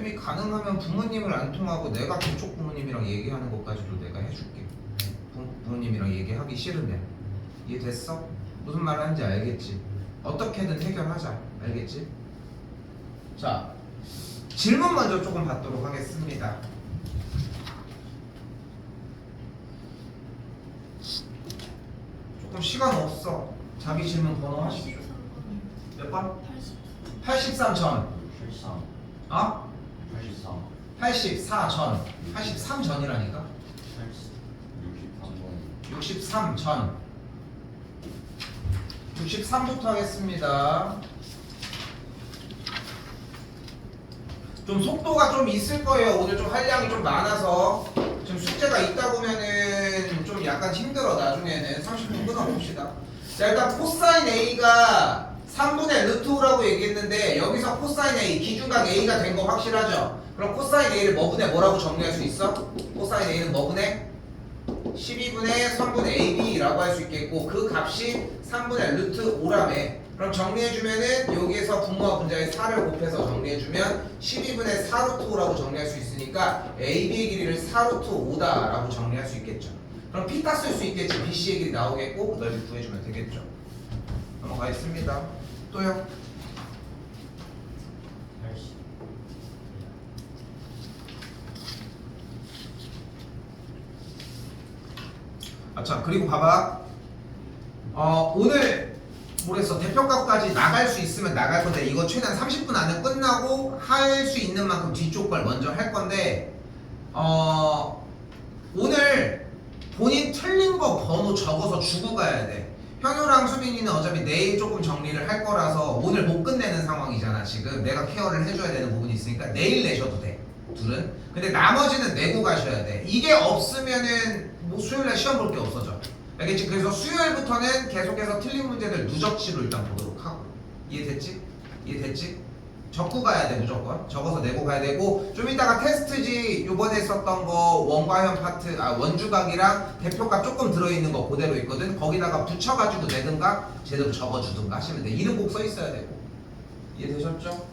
쌤이 가능하면 부모님을 안 통하고 내가 그쪽 부모님이랑 얘기하는 것까지도 내가 해줄게. 부모님이랑 얘기하기 싫으면. 이해됐어? 무슨 말 하는지 알겠지? 어떻게든 해결하자. 알겠지? 자, 질문 먼저 조금 받도록 하겠습니다. 조금 시간 없어. 자기 질문 번호 하십시오. 몇 번? 83 전. 83 어? 83 84 전. 83 전이라니까? 63번 63 전. 63부터 하겠습니다. 좀 속도가 좀 있을 거예요. 오늘 좀 할 양이 좀 많아서 지금 숙제가 있다 보면은 좀 약간 힘들어. 나중에는 30분 끊어봅시다. 자, 일단 코사인 A가 3분의 루트 5라고 얘기했는데 여기서 코사인 A, 기준각 A가 된 거 확실하죠? 그럼 코사인 A를 뭐분의 뭐라고 정리할 수 있어? 코사인 A는 뭐분의 12분의 3분의 AB라고 할 수 있겠고 그 값이 3분의 루트 5라며. 그럼 정리해주면은 여기에서 분모와 분자의 4를 곱해서 정리해주면 12분의 4 루트 5라고 정리할 수 있으니까 AB의 길이를 4 루트 5다 라고 정리할 수 있겠죠. 그럼 피타 쓸 수 있겠지. BC의 길이 나오겠고 넓이 구해주면 되겠죠. 넘어가겠습니다. 또요. 80 참 그리고 봐봐. 오늘 뭐랬어? 대표값까지 나갈 수 있으면 나갈 건데 이거 최대한 30분 안에 끝나고 할 수 있는 만큼 뒤쪽 걸 먼저 할 건데 오늘 본인 틀린 거 번호 적어서 주고 가야 돼. 현우랑 수빈이는 어차피 내일 조금 정리를 할 거라서 오늘 못 끝내는 상황이잖아. 지금 내가 케어를 해줘야 되는 부분이 있으니까 내일 내셔도 돼, 둘은. 근데 나머지는 내고 가셔야 돼. 이게 없으면은 뭐 수요일날 시험 볼 게 없어져. 알겠지? 그래서 수요일부터는 계속해서 틀린 문제들 누적치로 일단 보도록 하고. 이해됐지? 이해됐지? 적고 가야 돼. 무조건 적어서 내고 가야 되고, 좀 이따가 테스트지 요번에 썼던 거 원과형 파트, 원주각이랑 대표값 조금 들어있는 거 그대로 있거든. 거기다가 붙여가지고 내든가 제대로 적어주든가 하시면 돼. 이름 꼭 써있어야 되고. 이해되셨죠?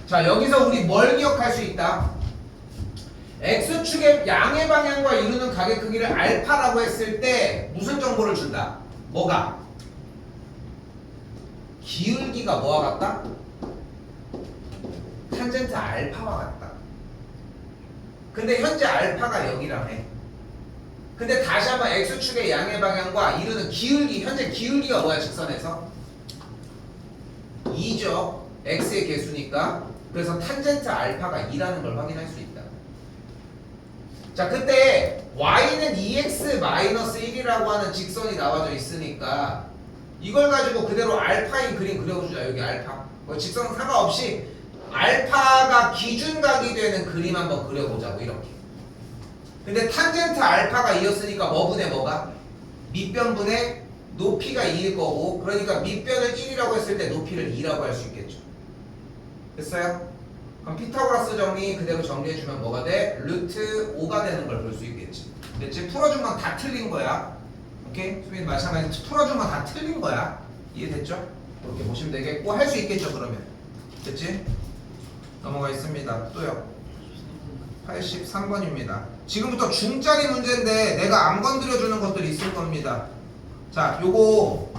자, 여기서 우리 뭘 기억할 수 있다? X축의 양의 방향과 이루는 각의 크기를 알파라고 했을 때 무슨 정보를 준다? 뭐가? 기울기가 뭐와 같다? 탄젠트 알파와 같다. 근데 현재 알파가 0이라며. 근데 다시 한번 X축의 양의 방향과 이루는 기울기, 현재 기울기가 뭐야 직선에서? 2죠. X의 개수니까. 그래서 탄젠트 알파가 2라는 걸 확인할 수 있다. 자, 그때 y는 2x-1이라고 하는 직선이 나와져 있으니까 이걸 가지고 그대로 알파인 그림 그려주자. 여기 알파. 뭐 직선은 상관없이 알파가 기준각이 되는 그림 한번 그려보자고. 이렇게. 근데 탄젠트 알파가 2였으니까 뭐분의 뭐가? 밑변분의 높이가 2일 거고, 그러니까 밑변을 1이라고 했을 때 높이를 2라고 할 수 있겠죠. 됐어요? 그럼 피타고라스 정리 그대로 정리해주면 뭐가 돼? 루트 5가 되는 걸 볼 수 있겠지. 됐지? 풀어준 건 다 틀린 거야. 오케이? 수빈이 마찬가지로 풀어준 건 다 틀린 거야. 이해됐죠? 그렇게 보시면 되겠고, 할 수 있겠죠 그러면. 됐지? 넘어가겠습니다. 또요. 83번입니다. 지금부터 중짜리 문제인데 내가 안 건드려주는 것들이 있을 겁니다. 자, 요거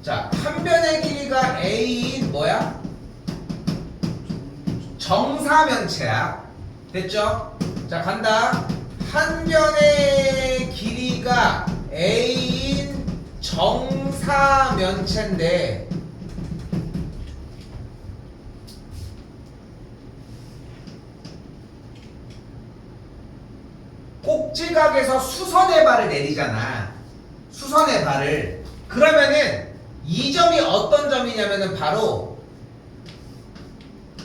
자, 한 변의 길이가 A인 뭐야? 정사면체야. 됐죠? 자, 간다. 한 변의 길이가 A인 정사면체인데 꼭지각에서 수선의 발을 내리잖아. 수선의 발을. 그러면은 이 점이 어떤 점이냐면은 바로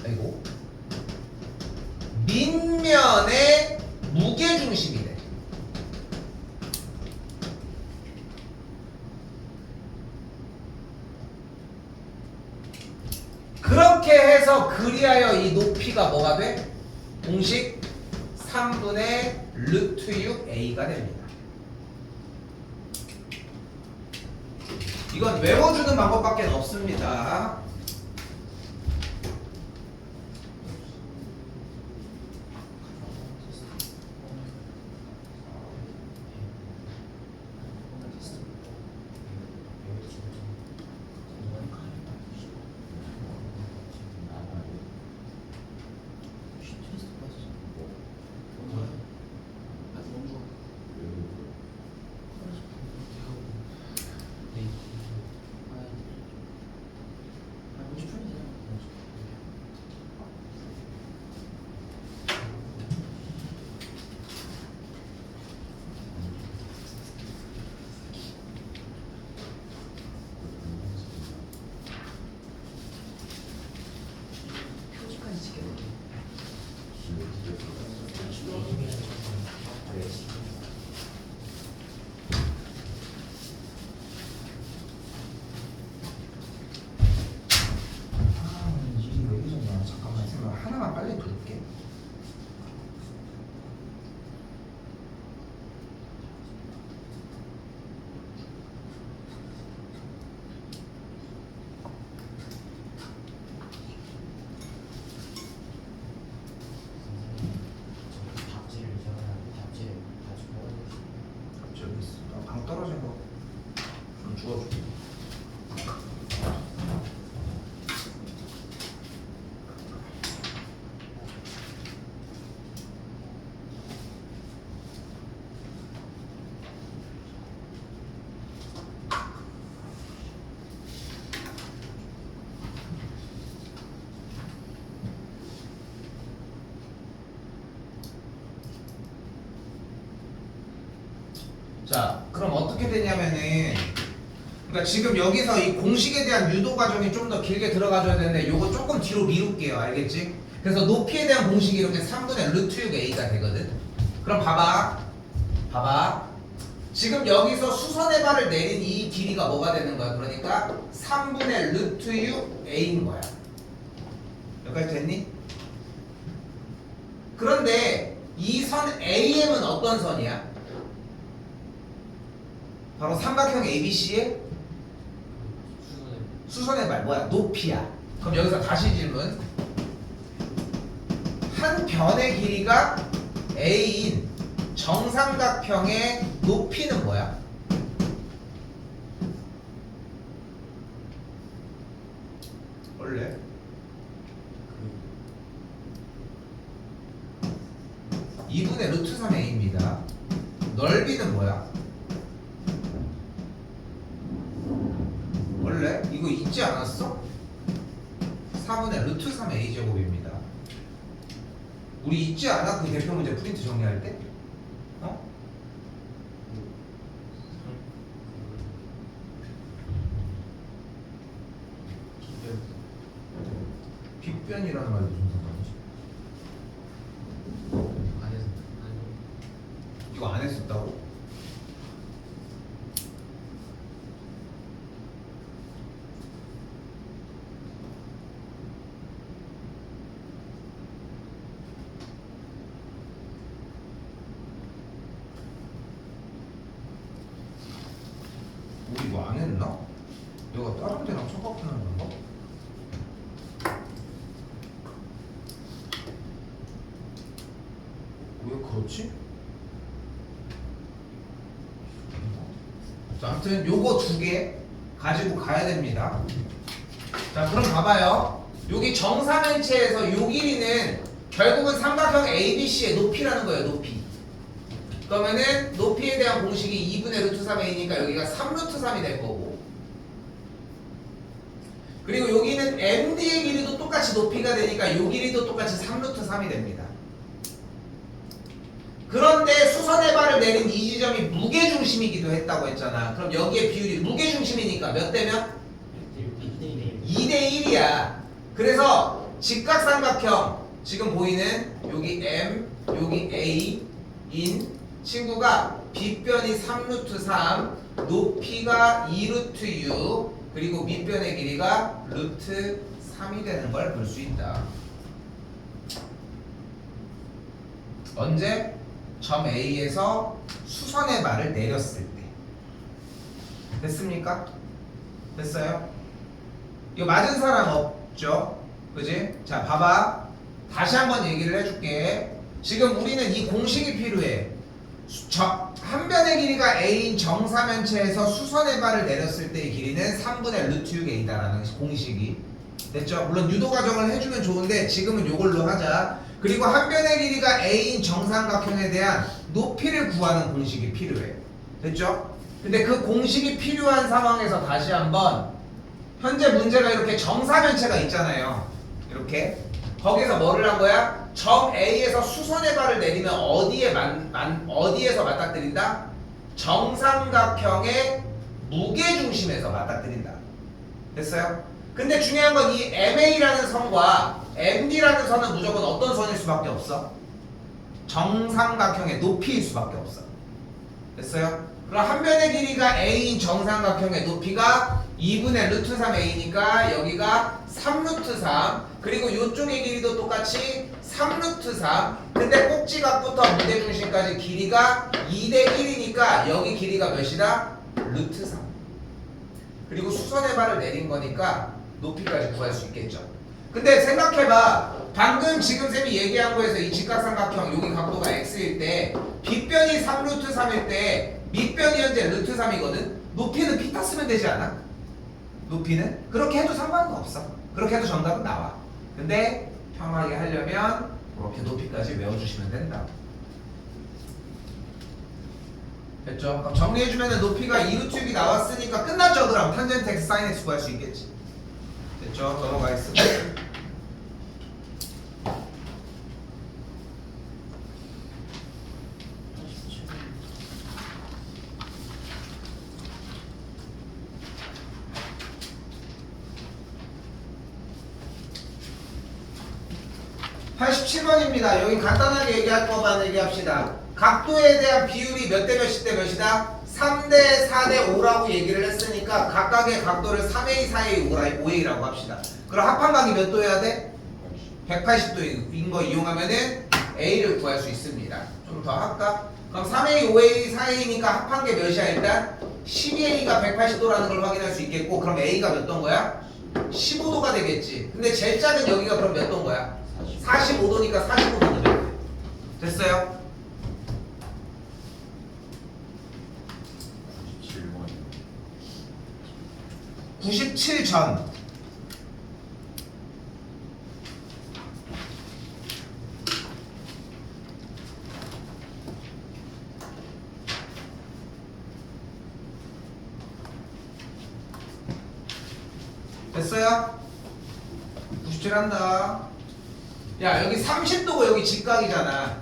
아이고 밑면의 무게중심이 돼. 그렇게 해서 그리하여 이 높이가 뭐가 돼? 공식 3분의 루트 6a가 됩니다. 이건 외워주는 방법밖에 없습니다. 하나만 빨리 돌게. 저기 있어. 방 떨어진 거 좀 주워줄게. 자, 그럼 어떻게 되냐면은, 그러니까 지금 여기서 이 공식에 대한 유도 과정이 좀 더 길게 들어가줘야 되는데 요거 조금 뒤로 미룰게요. 알겠지? 그래서 높이에 대한 공식이 이렇게 3분의 루트 6a가 되거든. 그럼 봐봐. 지금 여기서 수선의 발을 내린 이 길이가 뭐가 되는 거야? 그러니까 3분의 루트 6a인 거야. 여기까지 됐니? 그런데 이 선 AM은 어떤 선이야? 바로 삼각형 ABC의 수선의 발 뭐야? 높이야. 그럼 여기서 다시 질문. 한 변의 길이가 A인 정삼각형의 높이는 뭐야? 원래 2분의 루트 3a입니다. 넓이는 뭐야? 원래 이거 있지 않았어? 4분의 루트 3a 제곱입니다. 우리 있지 않아? 그 대표 문제 프린트 정리할 때? 어? 빗변이라는 말이 무슨 상관이지? 이거 안 했었다고? 우리 이거 안 했나? 내가 다른 데랑 착각하는 건가? 왜 그렇지? 자, 아무튼 요거 두 개 가지고 가야 됩니다. 자, 그럼 봐봐요. 여기 정사면체에서 요 길이는 결국은 삼각형 ABC의 높이라는 거예요. 높이. 그러면은 높이에 대한 공식이 2분의 루트 3a니까 여기가 3루트 3이 될 거고, 그리고 여기는 MD의 길이도 똑같이 높이가 되니까 요 길이도 똑같이 3루트 3이 됩니다. 그런데 수선의 발을 내린 이 지점이 무게중심이기도 했다고 했잖아. 그럼 여기에 비율이 무게중심이니까 몇 대 몇? 2대 1이야. 그래서 직각삼각형 지금 보이는 여기 M, 여기 A인 친구가 빗변이 3루트 3, 높이가 2루트 6, 그리고 밑변의 길이가 루트 3이 되는 걸 볼 수 있다. 언제? 점 A에서 수선의 발을 내렸을 때. 됐습니까? 됐어요? 이거 맞은 사람 없죠? 그지? 자, 봐봐. 다시 한번 얘기를 해줄게. 지금 우리는 이 공식이 필요해. 한 변의 길이가 A인 정사면체에서 수선의 발을 내렸을 때의 길이는 3분의 루트 6A다라는 공식이. 됐죠? 물론 유도 과정을 해주면 좋은데 지금은 요걸로 하자. 그리고 한 변의 길이가 A인 정삼각형에 대한 높이를 구하는 공식이 필요해. 됐죠? 근데 그 공식이 필요한 상황에서 다시 한번 현재 문제가 이렇게 정사면체가 있잖아요. 이렇게 거기서 뭐를 한 거야? 점 A에서 수선의 발을 내리면 어디에서 맞닥뜨린다? 정삼각형의 무게중심에서 맞닥뜨린다. 됐어요? 근데 중요한 건 이 MA라는 선과 MD라는 선은 무조건 어떤 선일 수밖에 없어? 정삼각형의 높이일 수밖에 없어. 됐어요? 그럼 한 변의 길이가 A인 정삼각형의 높이가 2분의 루트 3A니까 여기가 3루트 3, 그리고 이쪽의 길이도 똑같이 3루트 3. 근데 꼭지각부터 무게중심까지 길이가 2대 1이니까 여기 길이가 몇이다? 루트 3. 그리고 수선의 발을 내린 거니까 높이까지 구할 수 있겠죠. 근데 생각해봐. 방금 지금 쌤이 얘기한 거에서 이 직각삼각형 여기 각도가 x일 때 빗변이 3루트 3일 때 밑변이 현재 루트 3이거든. 높이는 피타 쓰면 되지 않아? 높이는? 그렇게 해도 상관은 없어. 그렇게 해도 정답은 나와. 근데 편하게 하려면 이렇게 높이까지 외워주시면 된다. 됐죠? 그럼 정리해주면 높이가 2루트 6이 나왔으니까 끝났죠. 그럼 탄젠트 x 사인 x 구할 수 있겠지. 됐죠? 넘어가겠습니다. 87번입니다. 여기 간단하게 얘기할 것만 얘기합시다. 각도에 대한 비율이 몇 대 몇이 대 몇이다? 3대 4대 5라고 얘기를 했으니까 각각의 각도를 3A, 4A, 5A라고 합시다. 그럼 합한각이 몇 도여야 돼? 180도인 거 이용하면은 A를 구할 수 있습니다. 좀 더 할까? 그럼 3A, 5A, 4A니까 합한 게 몇이야 일단? 12A가 180도라는 걸 확인할 수 있겠고, 그럼 A가 몇 도인 거야? 15도가 되겠지. 근데 제일 작은 여기가 그럼 몇 도인 거야? 45도니까 45도는 몇 돼? 됐어요? 97전. 됐어요? 97 한다. 야, 여기 30도고 여기 직각이잖아.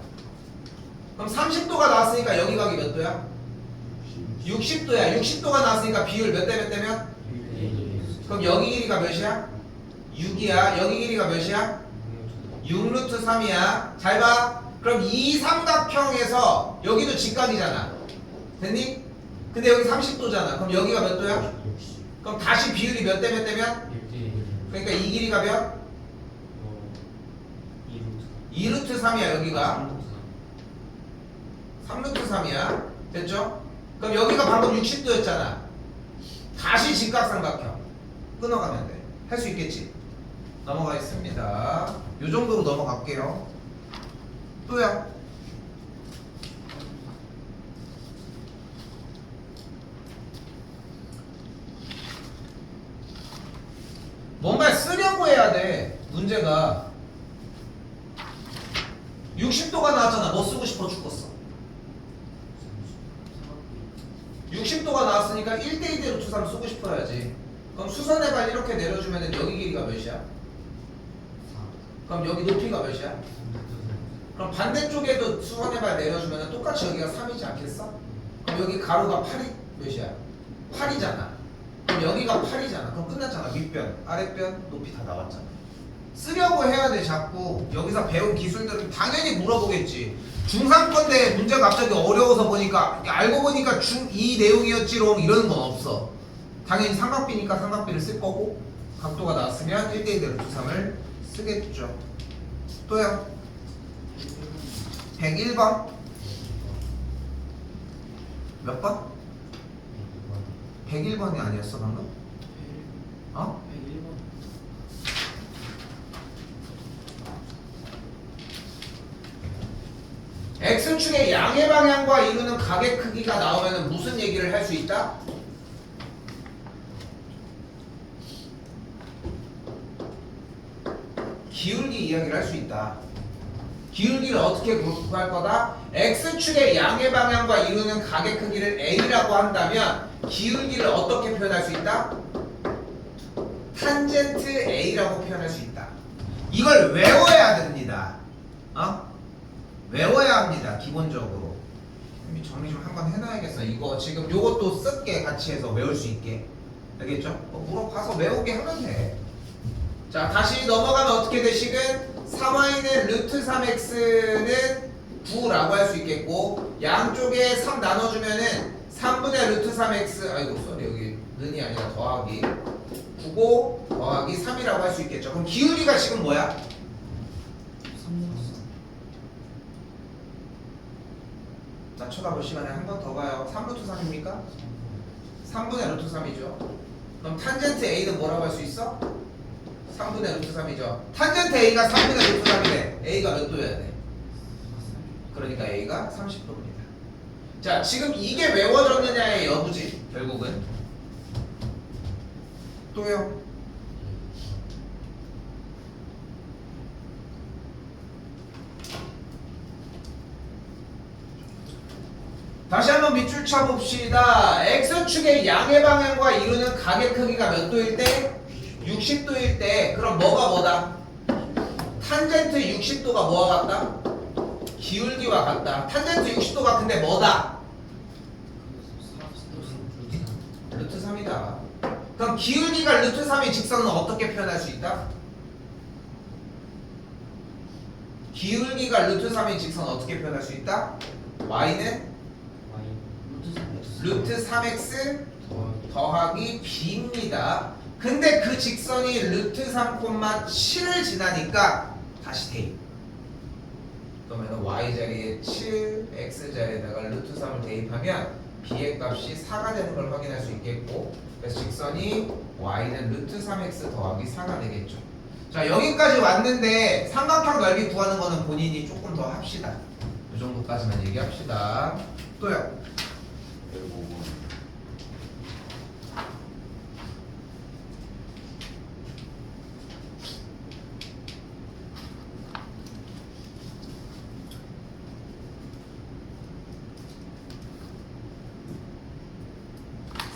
그럼 30도가 나왔으니까 여기 각이 몇 도야? 60도야. 60도가 나왔으니까 비율 몇 대 몇 대면? 그럼 여기 길이가 몇이야? 6이야. 여기 길이가 몇이야? 6루트 3이야. 잘 봐. 그럼 이 삼각형에서 여기도 직각이잖아. 됐니? 근데 여기 30도잖아. 그럼 여기가 몇 도야? 그럼 다시 비율이 몇 대 몇 대면? 그러니까 이 길이가 몇? 2루트 3이야 여기가. 3루트 3이야. 됐죠? 그럼 여기가 방금 60도였잖아. 다시 직각삼각형 끊어가면 돼. 할 수 있겠지? 넘어가겠습니다. 요 정도로 넘어갈게요. 또야. 뭔가 쓰려고 해야 돼. 문제가 60도가 나왔잖아. 뭐 쓰고 싶어 죽겠어. 60도가 나왔으니까 1대2대 루트 3 쓰고 싶어야지. 그럼 수선의 발 이렇게 내려주면 여기 길이가 몇이야? 그럼 여기 높이가 몇이야? 그럼 반대쪽에도 수선의 발 내려주면 똑같이 여기가 3이지 않겠어? 그럼 여기 가로가 8이 몇이야? 8이잖아. 그럼 여기가 8이잖아. 그럼 끝났잖아. 밑변, 아랫변, 높이 다 나왔잖아. 쓰려고 해야 돼. 자꾸 여기서 배운 기술들은 당연히 물어보겠지. 중3 건데 문제가 갑자기 어려워서 보니까 알고 보니까 중2 내용이었지롱 이러는 건 없어. 당연히 삼각비니까 삼각비를 쓸 거고, 각도가 나왔으면 1대1 루트 3을 쓰겠죠. 또요. 101번 몇 번? 101번이 아니었어 방금? 어? 101번. X축의 양의 방향과 이루는 각의 크기가 나오면 무슨 얘기를 할 수 있다? 기울기 이야기를 할 수 있다. 기울기를 어떻게 구할 거다? X축의 양의 방향과 이루는 각의 크기를 A라고 한다면 기울기를 어떻게 표현할 수 있다? 탄젠트 A라고 표현할 수 있다. 이걸 외워야 됩니다. 외워야 합니다. 기본적으로. 정리 좀 한번 해놔야겠어. 이거 지금 요것도 쓸게 같이 해서 외울 수 있게. 알겠죠? 물어봐서 외우게 하면 돼. 자, 다시 넘어가면 어떻게 돼? 식은 3y는 루트 3x는 9라고 할 수 있겠고, 양쪽에 3 나눠주면은 3분의 루트 3x, 아이고 쏘리 여기 는이 아니라 더하기 9고 더하기 3이라고 할 수 있겠죠. 그럼 기울기가 지금 뭐야? 3 나 쳐다볼 시간에 한 번 더 봐요. 3루트 3입니까? 3분의 루트 3이죠. 그럼 탄젠트 A는 뭐라고 할 수 있어? 3분의 루트 3이죠. 탄젠트 A가 3분의 루트 3이래. A가 몇 도여야 돼? 그러니까 A가 30도입니다. 자, 지금 이게 외워졌느냐의 여부지, 결국은. 또요. 다시 한번 밑줄 쳐봅시다. X축의 양의 방향과 이루는 각의 크기가 몇 도일 때? 60도일 때. 그럼 뭐가 뭐다? 탄젠트 60도가 뭐와 같다? 기울기와 같다. 탄젠트 60도가 근데 뭐다? 루트 3이다. 그럼 기울기가 루트 3인 직선은 어떻게 표현할 수 있다? 기울기가 루트 3인 직선은 어떻게 표현할 수 있다? y는 루트 3x 더하기 b입니다. 근데 그 직선이 루트 3,7을 지나니까 다시 대입. 그러면 y 자리에 7, x 자리에다가 루트 3을 대입하면 b의 값이 4가 되는 걸 확인할 수 있겠고, 그래서 직선이 y는 루트 3x 더하기 4가 되겠죠. 자, 여기까지 왔는데 삼각형 넓이 구하는 거는 본인이 조금 더 합시다. 이 정도까지만 얘기합시다. 또요.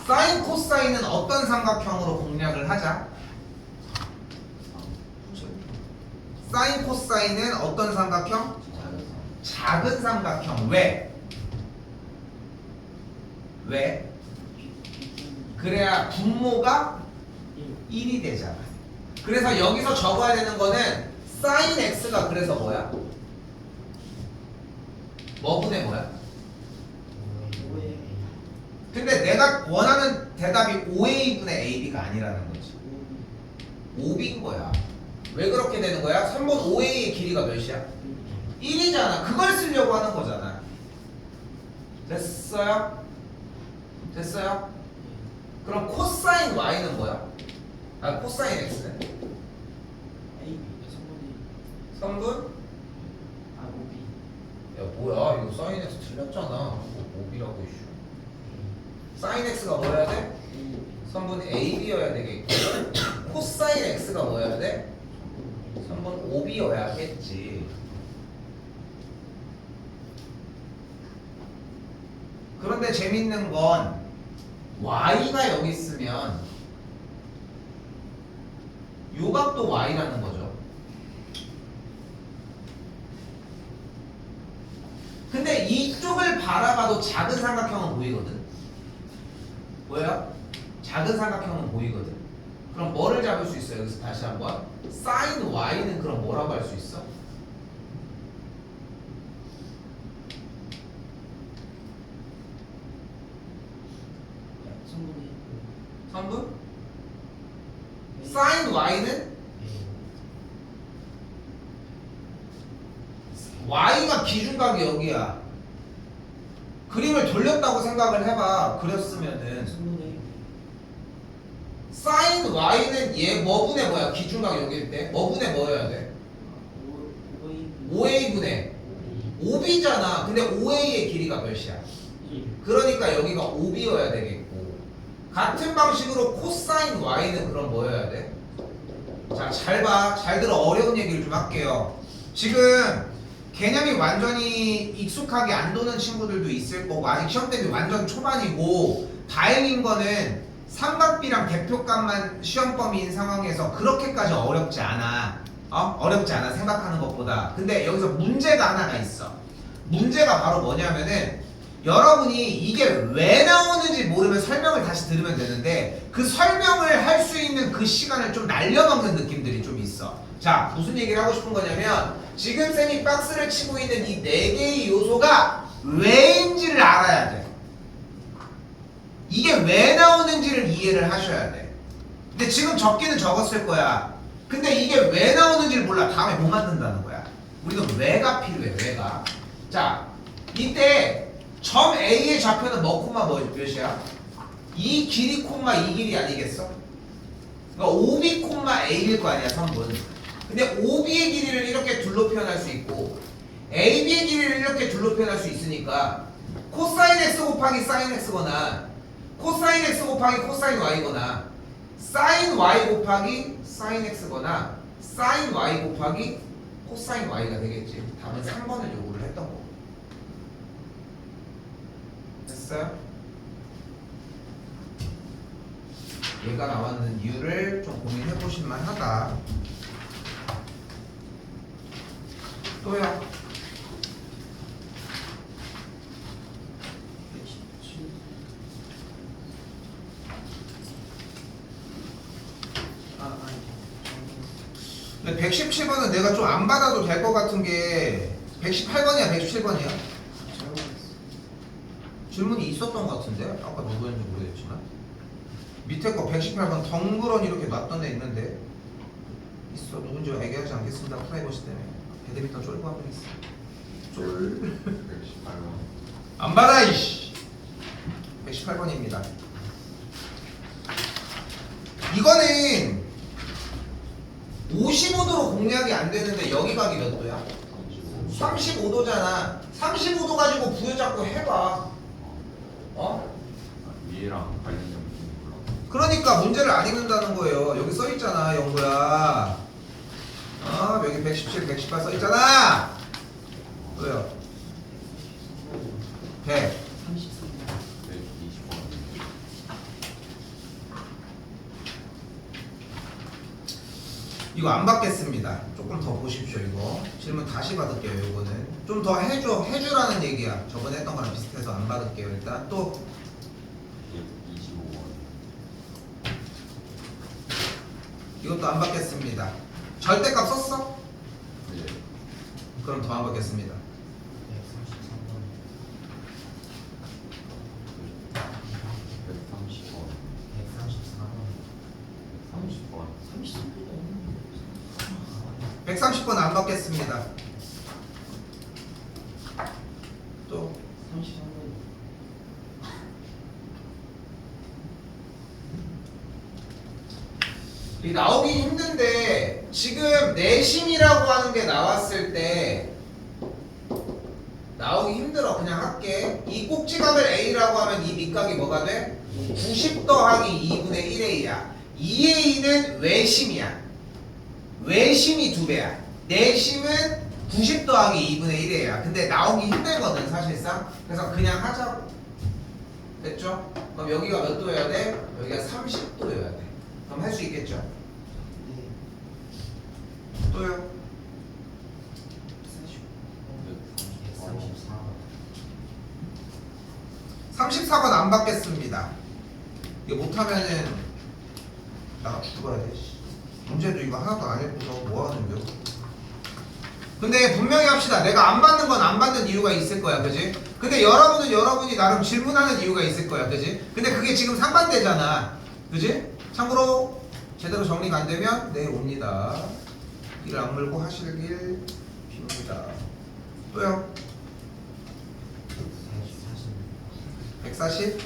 사인 코사인은 어떤 삼각형으로 공략을 하자? 사인 코사인은 어떤 삼각형? 작은 삼각형. 왜? 왜? 그래야 분모가 1이 되잖아. 그래서 여기서 적어야 되는 거는 사인 x가 그래서 뭐야? 뭐분의 뭐야? 근데 내가 원하는 대답이 5a분의 ab가 아니라는 거지. 5b인 거야. 왜 그렇게 되는 거야? 3번 5a의 길이가 몇이야? 1이잖아. 그걸 쓰려고 하는 거잖아. 됐어요? 됐어요? 그럼 코사인 y는 뭐야? 아, 코사인 x는? 성분? 야, 뭐야? 이거 사인 x 틀렸잖아. 5b라고 이슈. 사인 x가 뭐여야 돼? 선분 ab여야 되겠고, 코사인 x가 뭐여야 돼? 선분 5b여야겠지. 그런데 재밌는 건 y가 여기 있으면 요 값도 y라는 거죠. 근데 이쪽을 바라봐도 작은 삼각형은 보이거든. 뭐야? 작은 삼각형은 보이거든. 그럼 뭐를 잡을 수 있어요? 여기서 다시 한번 사인 y는 그럼 뭐라고 할 수 있어? 선분? 사인 y는 y가 기준각이 여기야. 그림을 돌렸다고 생각을 해봐. 그렸으면은 sin y는 얘 뭐분의 뭐야? 기준각 여기일 때 뭐분의 뭐여야 돼? 5a분의 5b잖아. 근데 5a의 길이가 몇이야? 그러니까 여기가 5b여야 되겠고, 같은 방식으로 코사인 y는 그럼 뭐여야 돼? 자, 잘 봐. 잘 들어. 어려운 얘기를 좀 할게요. 지금 개념이 완전히 익숙하게 안 도는 친구들도 있을 거고, 아직 시험 대비 완전 초반이고, 다행인 거는 삼각비랑 대표값만 시험 범위인 상황에서 그렇게까지 어렵지 않아. 어렵지 않아, 생각하는 것보다. 근데 여기서 문제가 하나가 있어. 문제가 바로 뭐냐면은, 여러분이 이게 왜 나오는지 모르면 설명을 다시 들으면 되는데, 그 설명을 할 수 있는 그 시간을 좀 날려먹는 느낌들이 좀 있어. 자, 무슨 얘기를 하고 싶은 거냐면, 지금 쌤이 박스를 치고 있는 이 4개의 요소가 왜인지를 알아야 돼. 이게 왜 나오는지를 이해를 하셔야 돼. 근데 지금 적기는 적었을 거야. 근데 이게 왜 나오는지를 몰라. 다음에 못 만든다는 거야. 우리는 왜가 필요해. 왜가. 자, 이때 점 A의 좌표는 뭐 콤마 몇이야? 이 길이 콤마 이 길이 아니겠어? 그러니까 OB 콤마 A일 거 아니야, 3분. 근데 OB의 길이를 이렇게 둘로 표현할 수 있고 AB의 길이를 이렇게 둘로 표현할 수 있으니까 코사인 X 곱하기 사인 X거나 코사인 X 곱하기 코사인 Y거나 사인 Y 곱하기 사인 X거나 사인 Y 곱하기 코사인 Y가 되겠지. 답은 3번을 요구를 했던 거고. 됐어요? 얘가 나왔는 이유를 좀 고민해 보실 만하다. 또요. 근데 117번은 내가 좀 안 받아도 될 것 같은 게 118번이야, 117번이야? 질문이 있었던 것 같은데? 아까 누구였는지 모르겠지만 밑에 거 118번 덩그러니 이렇게 놨던 애 있는데 있어. 누군지 얘기하지 않겠습니다. 프라이버시 때문에 배드민턴 쫄고 한번 있어. 쫄. 118번. 안 받아 이씨. 118번입니다. 이거는 55도로 공략이 안 되는데 여기 각이 몇 도야? 35도잖아. 35도 가지고 부여잡고 해봐. 위에랑 관련된 부분이 몰라. 그러니까 문제를 안 읽는다는 거예요. 여기 써 있잖아, 영구야. 여기 117, 118 써 있잖아. 왜요? 100. 120번. 이거 안 받겠습니다. 조금 더 보십시오. 이거 질문 다시 받을게요. 이거는 좀 더 해주라는 얘기야. 저번에 했던 거랑 비슷해서 안 받을게요. 일단 또 125번. 이것도 안 받겠습니다. 절대값 썼어? 네. 그럼 더 안 받겠습니다. 130번. 130번. 130번 안 받겠습니다. 또 33번. 이 나오기 힘든데 지금 내심이라고 하는 게 나왔을 때 나오기 힘들어. 그냥 할게. 이 꼭지각을 A라고 하면 이 밑각이 뭐가 돼? 90 더하기 2분의 1A야. 2A는 외심이야. 외심이 2배야. 내심은 90 더하기 2분의 1이에요. 근데 나오기 힘들거든 사실상. 그래서 그냥 하자고. 됐죠? 그럼 여기가 몇 도여야 돼? 여기가 30도여야 돼. 그럼 할 수 있겠죠? 또요? 34번 안 받겠습니다. 이거 못하면은 나 죽어야 돼. 문제도 이거 하나도 안 해보서 뭐 하는 거야? 근데 분명히 합시다. 내가 안 받는 건 안 받는 이유가 있을 거야, 그지? 근데 여러분은 여러분이 나름 질문하는 이유가 있을 거야, 그지? 근데 그게 지금 상반되잖아, 그지? 참고로 제대로 정리가 안 되면 네 옵니다. 이를 악물고 하시길 빕니다. 또요? 140?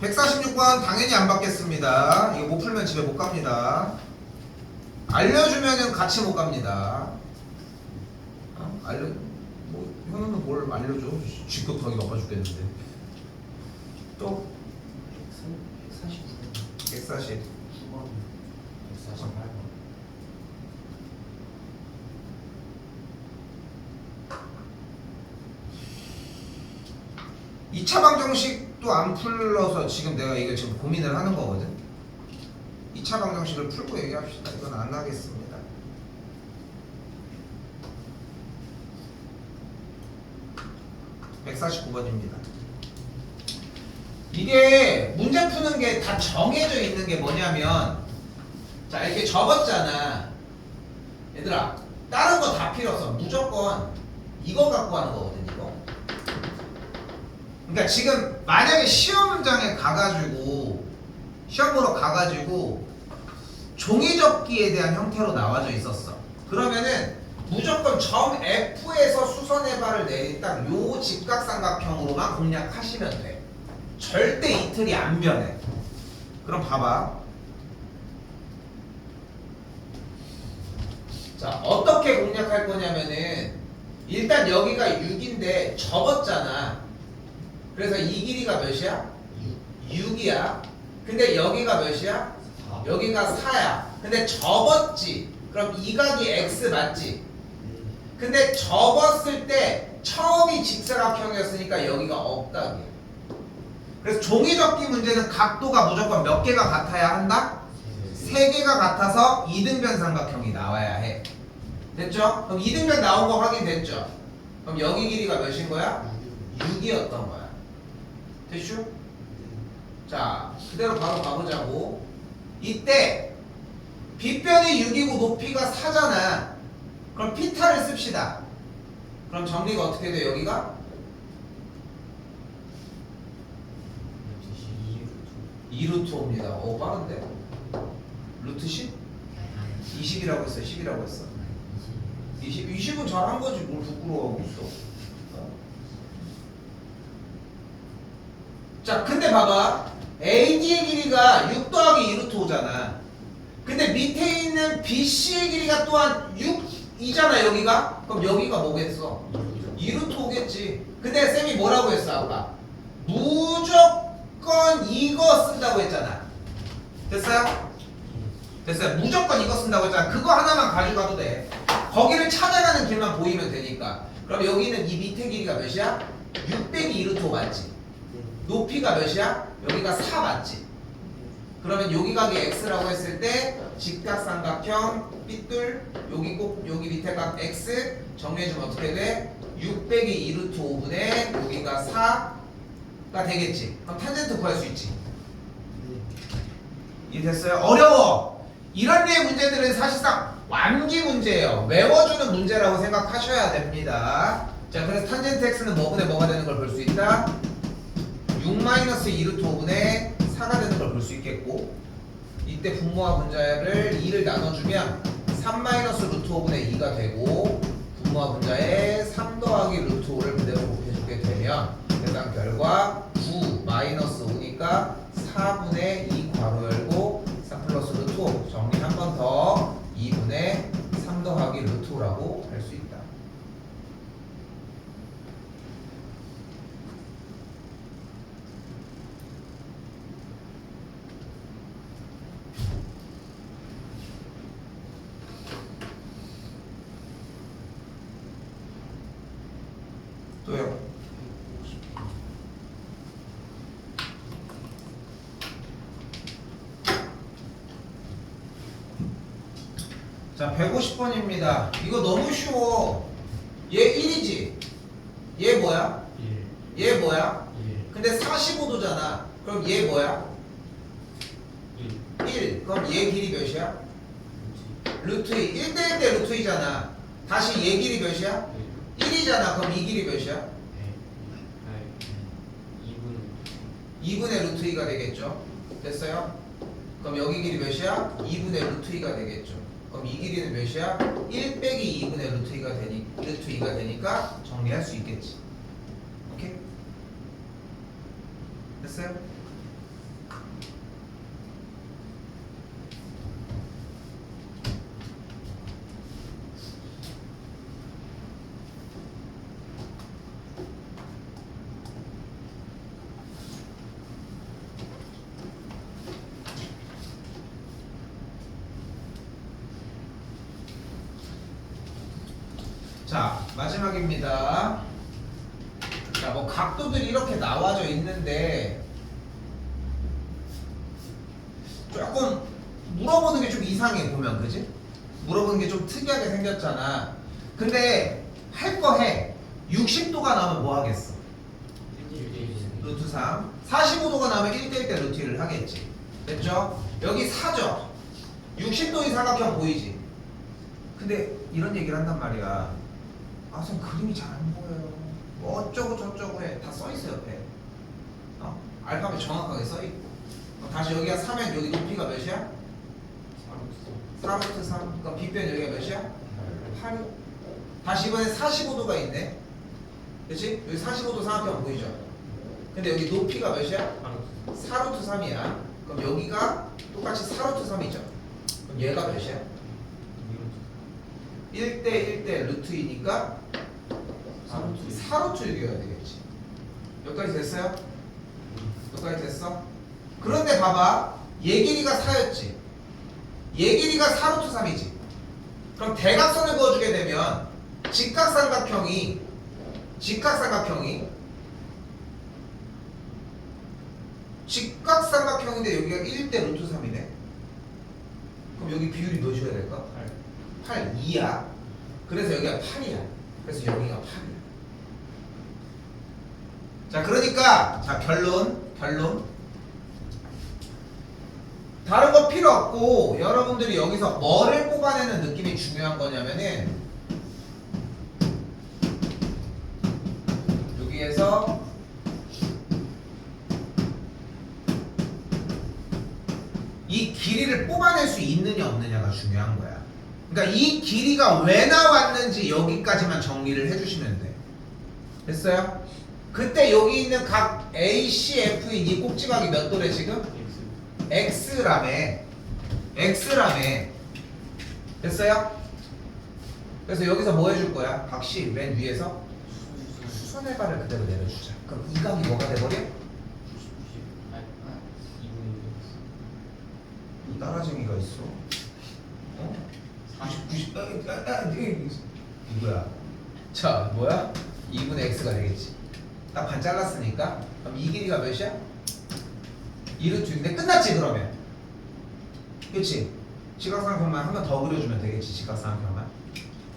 146번 당연히 안 받겠습니다. 이거 못 풀면 집에 못 갑니다. 알려주면은 같이 못 갑니다. 뭐 현우는 뭘 알려줘? 직급하기 나빠 죽겠는데. 또 140. 2차 방정식도 안 풀러서 지금 내가 이거 지금 고민을 하는 거거든. 2차 방정식을 풀고 얘기합시다. 이건 안 하겠습니다. (149번입니다) 이게 문제 푸는 게 다 정해져 있는 게 뭐냐면, 자 이렇게 적었잖아. 얘들아 다른 거 다 필요 없어. 무조건 이거 갖고 하는 거거든. 이거. 그러니까 지금 만약에 시험장에 가가지고 시험 보러 가가지고 종이접기에 대한 형태로 나와져 있었어. 그러면은 무조건 점 F에서 수선의 발을 내린 딱 요 직각삼각형으로만 공략하시면 돼. 절대 이틀이 안 변해. 그럼 봐봐. 자 어떻게 공략할 거냐면은 일단 여기가 6인데 접었잖아. 그래서 이 길이가 몇이야? 6이야. 근데 여기가 몇이야? 여기가 4야. 근데 접었지. 그럼 이 각이 X 맞지? 근데 접었을 때 처음이 직사각형이었으니까 여기가 억각이야. 그래서 종이접기 문제는 각도가 무조건 몇 개가 같아야 한다? 3개가 같아서 이등변 삼각형이 나와야 해. 됐죠? 그럼 이등변 나온 거 확인됐죠? 그럼 여기 길이가 몇인 거야? 6이었던 거야. 됐슈? 자, 그대로 바로 가보자고. 이때 빗변이 6이고 높이가 4잖아. 그럼 피타를 씁시다. 그럼 정리가 어떻게 돼? 여기가 2루트 5입니다. 오 빠른데? 루트 10? 20이라고 했어. 10이라고 했어. 20은 잘한 거지. 뭘 부끄러워하고 있어. 자, 근데 봐봐. AD의 길이가 6 더하기 2루트 5잖아. 근데 밑에 있는 BC의 길이가 또한 6이잖아, 여기가. 그럼 여기가 뭐겠어? 2루트 5겠지. 근데 쌤이 뭐라고 했어, 아까? 무조건 이거 쓴다고 했잖아. 됐어요? 됐어요. 무조건 이거 쓴다고 했잖아. 그거 하나만 가져가도 돼. 거기를 찾아가는 길만 보이면 되니까. 그럼 여기는 이 밑에 길이가 몇이야? 6 빼기 2루트 5 맞지? 높이가 몇이야? 여기가 4 맞지? 그러면 여기 각이 x라고 했을 때 직각삼각형 삐뚤 여기 꼭 여기 밑에 각 x 정리해주면 어떻게 돼? 6 빼기 2루트 5분의 여기가 4가 되겠지. 그럼 탄젠트 구할 수 있지. 이해됐어요? 어려워. 이런 류의 문제들은 사실상 완기 문제예요. 외워주는 문제라고 생각하셔야 됩니다. 자, 그래서 탄젠트 x는 뭐분의 뭐가 되는 걸 볼 수 있다? 6-2루트 5분의 4가 되는 걸 볼 수 있겠고, 이때 분모와 분자를 2를 나눠주면 3-루트 5분의 2가 되고, 분모와 분자에 3 더하기 루트 5를 그대로 곱해주게 되면 해당 결과 9-5니까 4분의 2 괄호 열고 3 플러스 루트 5 정리 한 번 더 2분의 3 더하기 루트 5라고 할 수 있다. 또요. 자, 150번입니다. 이거 너무 쉬워. 얘 1이지? 얘 뭐야? 얘 뭐야? 근데 45도잖아. 그럼 얘 뭐야? 1. 그럼 얘 길이 몇이야? 루트 2. 1대1 대 루트 2잖아. 다시 얘 길이 몇이야? 1이잖아. 그럼 이 길이 몇이야? 2분의 루트 2가 되겠죠. 됐어요? 그럼 여기 길이 몇이야? 2분의 루트 2가 되겠죠. 그럼 이 길이 2는 몇이야? 1 빼기 2분의 루트 2가 되니까 정리할 수 있겠지. 오케이? 됐어요? 자, 마지막입니다. 자, 뭐 각도들이 이렇게 나와져 있는데 조금 물어보는 게 좀 이상해 보면, 그지? 물어보는 게 좀 특이하게 생겼잖아. 근데 할 거 해. 60도가 나오면 뭐 하겠어? 루트 3. 45도가 나오면 1대1 대 루트 1을 하겠지. 됐죠? 여기 4죠? 60도의 사각형 보이지? 근데 이런 얘기를 한단 말이야. 아, 선생님 그림이 잘 안 보여요. 뭐 어쩌고 저쩌고 해. 다 써있어 옆에. 알파벳 정확하게 써있고. 다시 여기가 3면 여기 높이가 몇이야? 4루트 3. 그러니까 빗변 여기가 몇이야? 8. 다시 이번에 45도가 있네. 그치? 여기 45도 사각형 보이죠? 근데 여기 높이가 몇이야? 4루트 3이야. 그럼 여기가 똑같이 4루트 3이죠. 그럼 얘가 몇이야? 1대 1대 루트 2니까 4루트 6이어야 되겠지. 여기까지 됐어요? 여기까지 됐어? 그런데 봐봐. 얘 길이가 4였지. 얘 길이가 4루트 3이지. 그럼 대각선을 그어주게 되면 직각삼각형인데 여기가 1대 루트 3이네. 그럼 여기 비율이 몇이어야 될까? 8, 2야. 그래서 여기가 8이야. 그래서 여기가 8이야. 자, 그러니까 자, 결론. 다른 거 필요 없고 여러분들이 여기서 뭐를 뽑아내는 느낌이 중요한 거냐면은 여기에서 이 길이를 뽑아낼 수 있느냐 없느냐가 중요한 거야. 그러니까 이 길이가 왜 나왔는지 여기까지만 정리를 해주시면 돼. 됐어요? 그때 여기 있는 각 ACF인 이 꼭지각이 몇 도래 지금? X라며. 됐어요? 그래서 여기서 뭐 해줄 거야? 각시 맨 위에서 수선의 발을 그대로 내려주자. 그럼 이 각이 뭐가 돼버려? 이 따라쟁이가 있어. 90 이거야. 자, 뭐야? 2분의 x가 되겠지. 딱 반 잘랐으니까. 그럼 이 길이가 몇이야? 2루트인데 끝났지 그러면. 그치? 직각삼각형만 한 번 더 그려주면 되겠지. 직각삼각형만.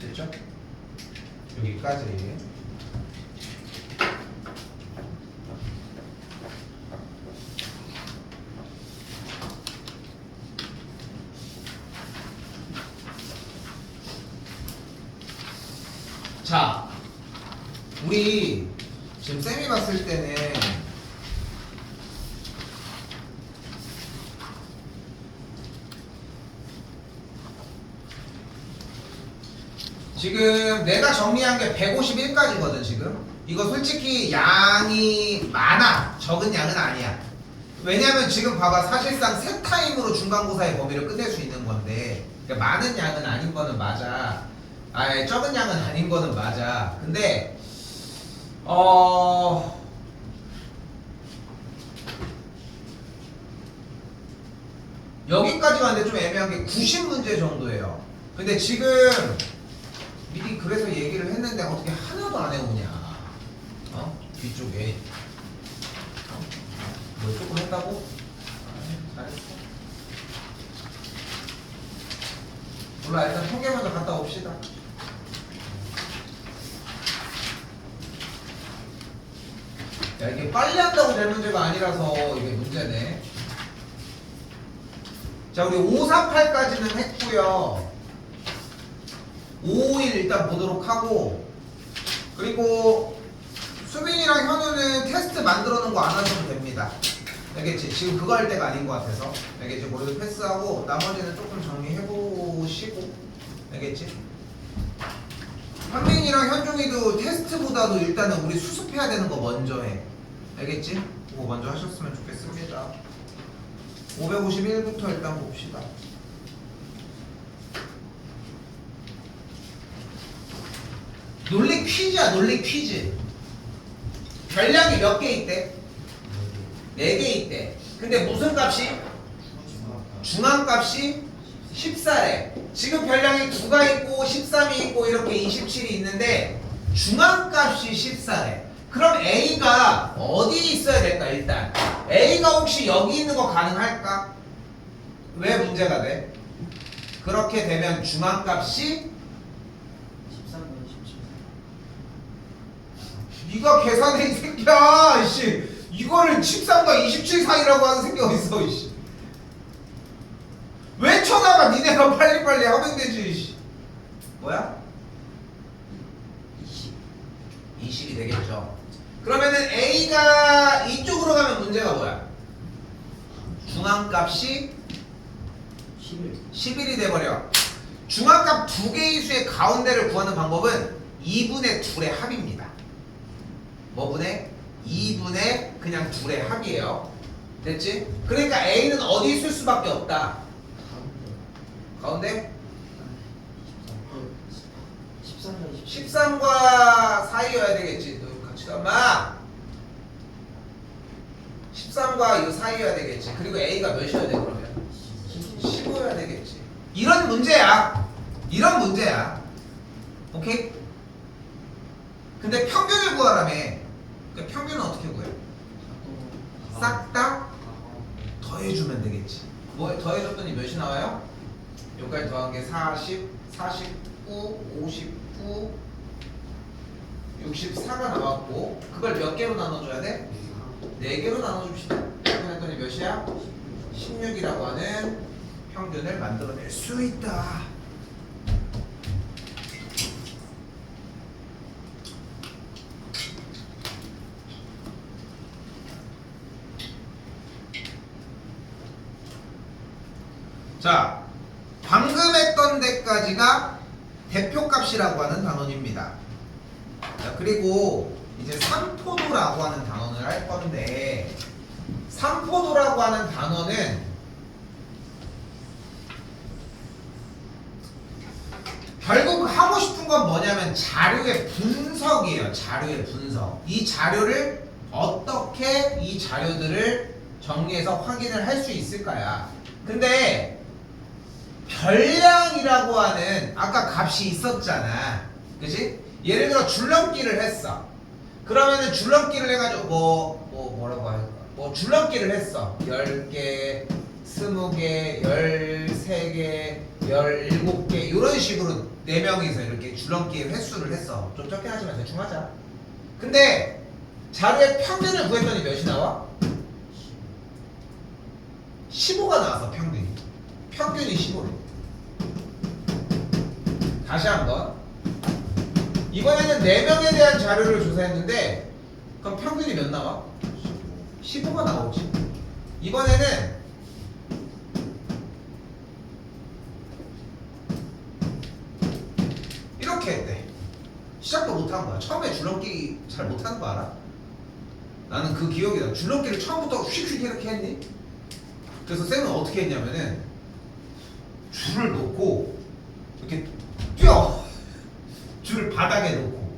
됐죠? 여기까지. 자, 우리 지금 쌤이 봤을 때는 지금 내가 정리한 게 151까지거든 지금. 이거 솔직히 양이 많아. 적은 양은 아니야. 왜냐면 지금 봐봐. 사실상 세 타임으로 중간고사의 범위를 끝낼 수 있는 건데, 그러니까 많은 양은 아닌 거는 맞아. 적은 양은 아닌 거는 맞아. 근데 여기까지 왔는데 좀 애매한 게 90문제 정도예요. 근데 지금 미리 그래서 얘기를 했는데 어떻게 하나도 안 해오냐? 뒤쪽에 뭐 조금 했다고? 잘했어. 몰라, 일단 통계 먼저 갔다 옵시다. 야, 이게 빨리 한다고 될 문제가 아니라서 이게 문제네. 자, 우리 548까지는 했고요. 551 일단 보도록 하고, 그리고 수빈이랑 현우는 테스트 만들어 놓은 거 안 하셔도 됩니다. 알겠지? 지금 그거 할 때가 아닌 것 같아서. 알겠지? 그래도 패스하고 나머지는 조금 정리해 보시고 알겠지? 현민이랑 현종이도 테스트보다도 일단은 우리 수습해야 되는 거 먼저 해. 알겠지? 그거 먼저 하셨으면 좋겠습니다. 551부터 일단 봅시다. 논리 퀴즈야, 논리 퀴즈. 별량이 몇 개 있대? 4개 있대. 근데 무슨 값이? 중앙값이 14래. 지금 별량이 2가 있고 13이 있고 이렇게 27이 있는데 중앙값이 14래. 그럼 A가 어디 있어야 될까? 일단 A가 혹시 여기 있는 거 가능할까? 왜 문제가 돼? 그렇게 되면 중앙값이 13번 17. 네가 계산해 이 새끼야. 이씨. 이거를 13과 27 사이라고 하는 새끼 어딨어 이씨. 왜 쳐나가? 니네가 빨리빨리 하면 되지 이씨. 뭐야? 20이 되겠죠. 그러면은 A가 이쪽으로 가면 문제가 뭐야? 중앙값이 11이 돼버려. 중앙값 두 개의 수의 가운데를 구하는 방법은 2분의 2의 합입니다. 뭐분의? 2분의 그냥 2의 합이에요. 됐지? 그러니까 A는 어디 있을 수밖에 없다. 가운데? 13번 13과 사이여야 되겠지. 너 같이 가마. 13과 이 사이여야 되겠지. 그리고 A가 몇이어야 돼 그러면? 15여야 되겠지. 이런 문제야. 이런 문제야. 오케이? 근데 평균을 구하라며. 그 평균은 어떻게 구해? 싹 다 더해주면 되겠지. 뭐 더해줬더니 몇이 나와요? 여기까지 더한 게 40, 49, 59, 64가 나왔고 그걸 몇 개로 나눠줘야 돼? 4개로 나눠줍시다. 그랬더니 몇이야? 16이라고 하는 평균을 만들어낼 수 있다. 자, 방금 했던 데까지가 대표값이라고 하는 단원입니다. 자, 그리고 이제 삼포도라고 하는 단원을 할 건데 삼포도라고 하는 단원은 결국 하고 싶은 건 뭐냐면 자료의 분석이에요. 자료의 분석. 이 자료를 어떻게 이 자료들을 정리해서 확인을 할 수 있을까야. 근데 별량이라고 하는 아까 값이 있었잖아. 그치? 예를 들어 줄넘기를 했어. 그러면은 줄넘기를 해가지고 뭐라고 할까? 뭐 줄넘기를 했어. 10개, 20개, 13개, 17개 이런 식으로 4명이서 이렇게 줄넘기 횟수를 했어. 좀 적게 하지만 대충 하자. 근데 자료의 평균을 구했더니 몇이 나와? 15가 나왔어. 평균이 15래. 다시 한번 이번에는 4명에 대한 자료를 조사했는데 그럼 평균이 몇 나와? 15가 나오지. 이번에는 이렇게 했대. 시작도 못한 거야. 처음에 줄넘기 잘 못하는 거 알아? 나는 그 기억이 나. 줄넘기를 처음부터 휙휙 이렇게 했니? 그래서 쌤은 어떻게 했냐면은 줄을 놓고 이렇게 뛰어. 줄을 바닥에 놓고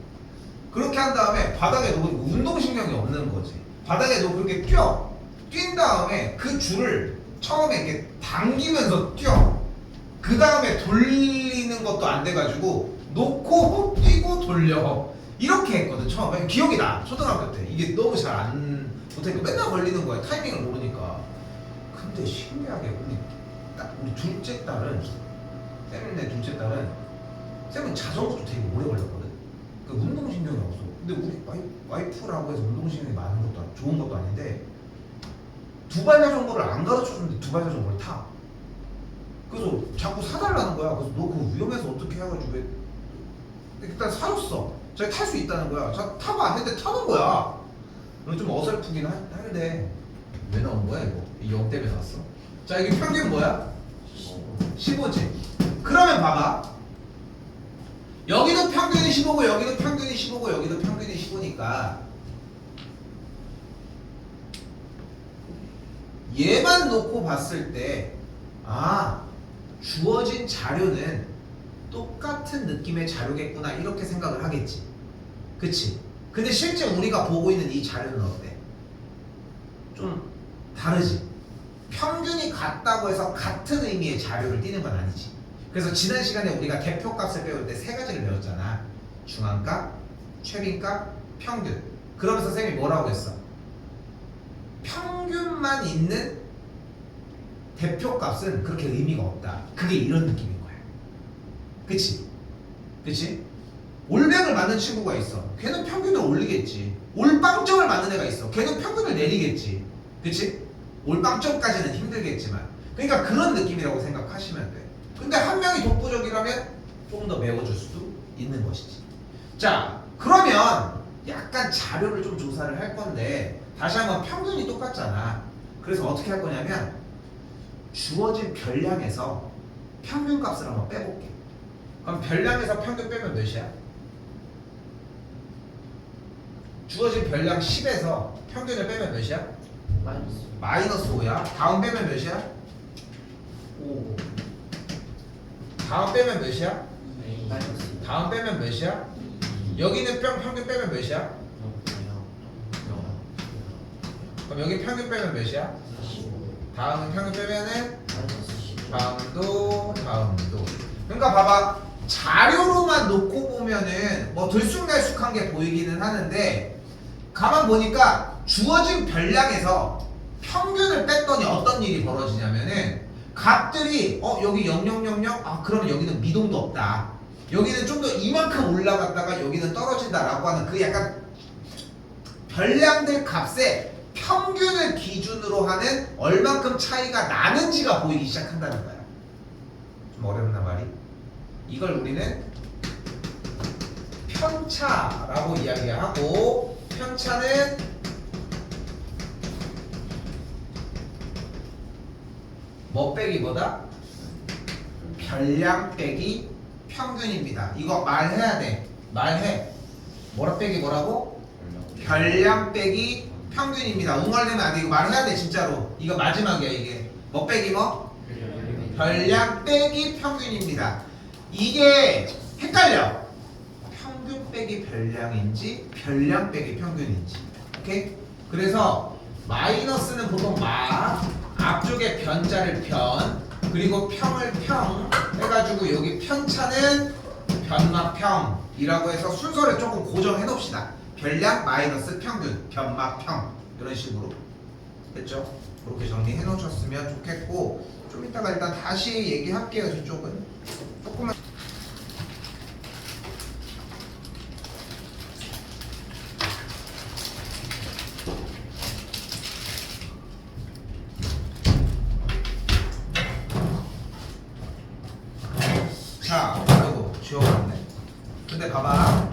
그렇게 한 다음에 바닥에 놓고 운동신경이 없는 거지. 바닥에 놓고 그렇게 뛴 다음에 그 줄을 처음에 이렇게 당기면서 뛰어. 그 다음에 돌리는 것도 안 돼가지고 놓고 뛰고 돌려. 이렇게 했거든 처음에. 기억이 나. 초등학교 때 이게 너무 잘 안 못하니까 맨날 걸리는 거야. 타이밍을 모르니까. 근데 신기하게 우리 둘째 딸은 쌤네 둘째 딸은 쌤은 자전거도 되게 오래 걸렸거든. 그 운동신경이 없어. 근데 우리 와이프라고 해서 운동신경이 많은 것도 좋은 것도 아닌데 두발 자전거를 안 가르쳐줬는데 두발 자전거를 타. 그래서 자꾸 사달라는 거야. 그래서 너 그거 위험해서 어떻게 해가지고 왜 일단 사줬어. 자기 탈 수 있다는 거야. 자 타봐 했는데 타는 거야. 좀 어설프긴 한데 왜 나온 거야 이거? 이 0 때문에 나왔어. 자 이게 평균 뭐야? 15지. 그러면 봐봐. 여기도 평균이 15고 여기도 평균이 15고 여기도 평균이 15니까 얘만 놓고 봤을 때 주어진 자료는 똑같은 느낌의 자료겠구나 이렇게 생각을 하겠지. 그치? 근데 실제 우리가 보고 있는 이 자료는 어때? 좀 다르지? 평균이 같다고 해서 같은 의미의 자료를 띄는 건 아니지. 그래서 지난 시간에 우리가 대표값을 배울 때 세 가지를 배웠잖아. 중앙값, 최빈값, 평균. 그러면서 쌤이 뭐라고 했어? 평균만 있는 대표값은 그렇게 의미가 없다. 그게 이런 느낌인 거야. 그치? 그치? 올백을 맞는 친구가 있어. 걔는 평균을 올리겠지. 올빵점을 맞는 애가 있어. 걔는 평균을 내리겠지. 그치? 올빵점까지는 힘들겠지만. 그러니까 그런 느낌이라고 생각하시면 돼. 근데 한 명이 독보적이라면 조금 더 메워줄 수도 있는 것이지. 자, 그러면 약간 자료를 좀 조사를 할 건데 다시 한번 평균이 똑같잖아. 그래서 어떻게 할 거냐면 주어진 별량에서 평균값을 한번 빼볼게. 그럼 별량에서 평균 빼면 몇이야? 주어진 별량 10에서 평균을 빼면 몇이야? 마이너스 5야. 다음 빼면 몇이야? 5 다음 빼면 몇이야? 마이너스 다음 빼면 몇이야? 여기는 평균 빼면 몇이야? 그럼 여기 평균 빼면 몇이야? 다음은 평균 빼면은 다음도. 그러니까 봐봐. 자료로만 놓고 보면은 뭐 들쑥날쑥한 게 보이기는 하는데 가만 보니까 주어진 별량에서 평균을 뺐더니 어떤 일이 벌어지냐면은 값들이 여기 0000 그러면 여기는 미동도 없다. 여기는 좀 더 이만큼 올라갔다가 여기는 떨어진다라고 하는 그 약간 별량들 값에 평균을 기준으로 하는 얼만큼 차이가 나는지가 보이기 시작한다는 거야. 좀 어렵나 말이? 이걸 우리는 편차라고 이야기하고, 편차는 뭐 빼기 뭐다? 별량 빼기 평균입니다. 이거 말해야 돼. 말해. 뭐라 빼기 뭐라고? 별량 빼기 평균입니다. 웅얼대면 안 돼. 이거 말해야 돼 진짜로. 이거 마지막이야 이게. 뭐 빼기 뭐? 별량 빼기 평균입니다. 이게 헷갈려. 평균 빼기 별량인지 별량 빼기 평균인지. 오케이? 그래서 마이너스는 보통 앞쪽에 변자를 변, 그리고 평을 평 해가지고 여기 편차는 변마평이라고 해서 순서를 조금 고정해 놓읍시다. 별량 마이너스 평균 변마평 이런 식으로. 됐죠? 그렇게 정리해 놓으셨으면 좋겠고, 좀 이따가 일단 다시 얘기할게요. 저쪽은 조금만. 자, 아이고 지워버렸네. 근데 봐봐,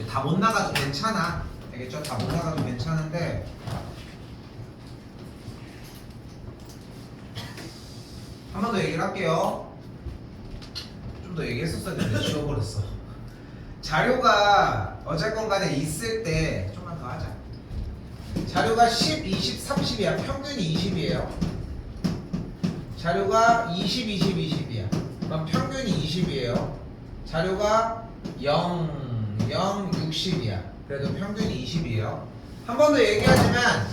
다 못 나가도 괜찮아. 알겠죠? 다 못 나가도 괜찮은데 한 번 더 얘기를 할게요. 좀 더 얘기했었어야 되는데 지워버렸어. 자료가 어쨌건 간에 있을 때 좀만 더 하자. 자료가 10, 20, 30이야. 평균이 20이에요. 자료가 20, 20, 20이야. 그럼 평균이 20이에요. 자료가 0, 0, 60이야. 그래도 평균이 20이에요. 한 번 더 얘기하지만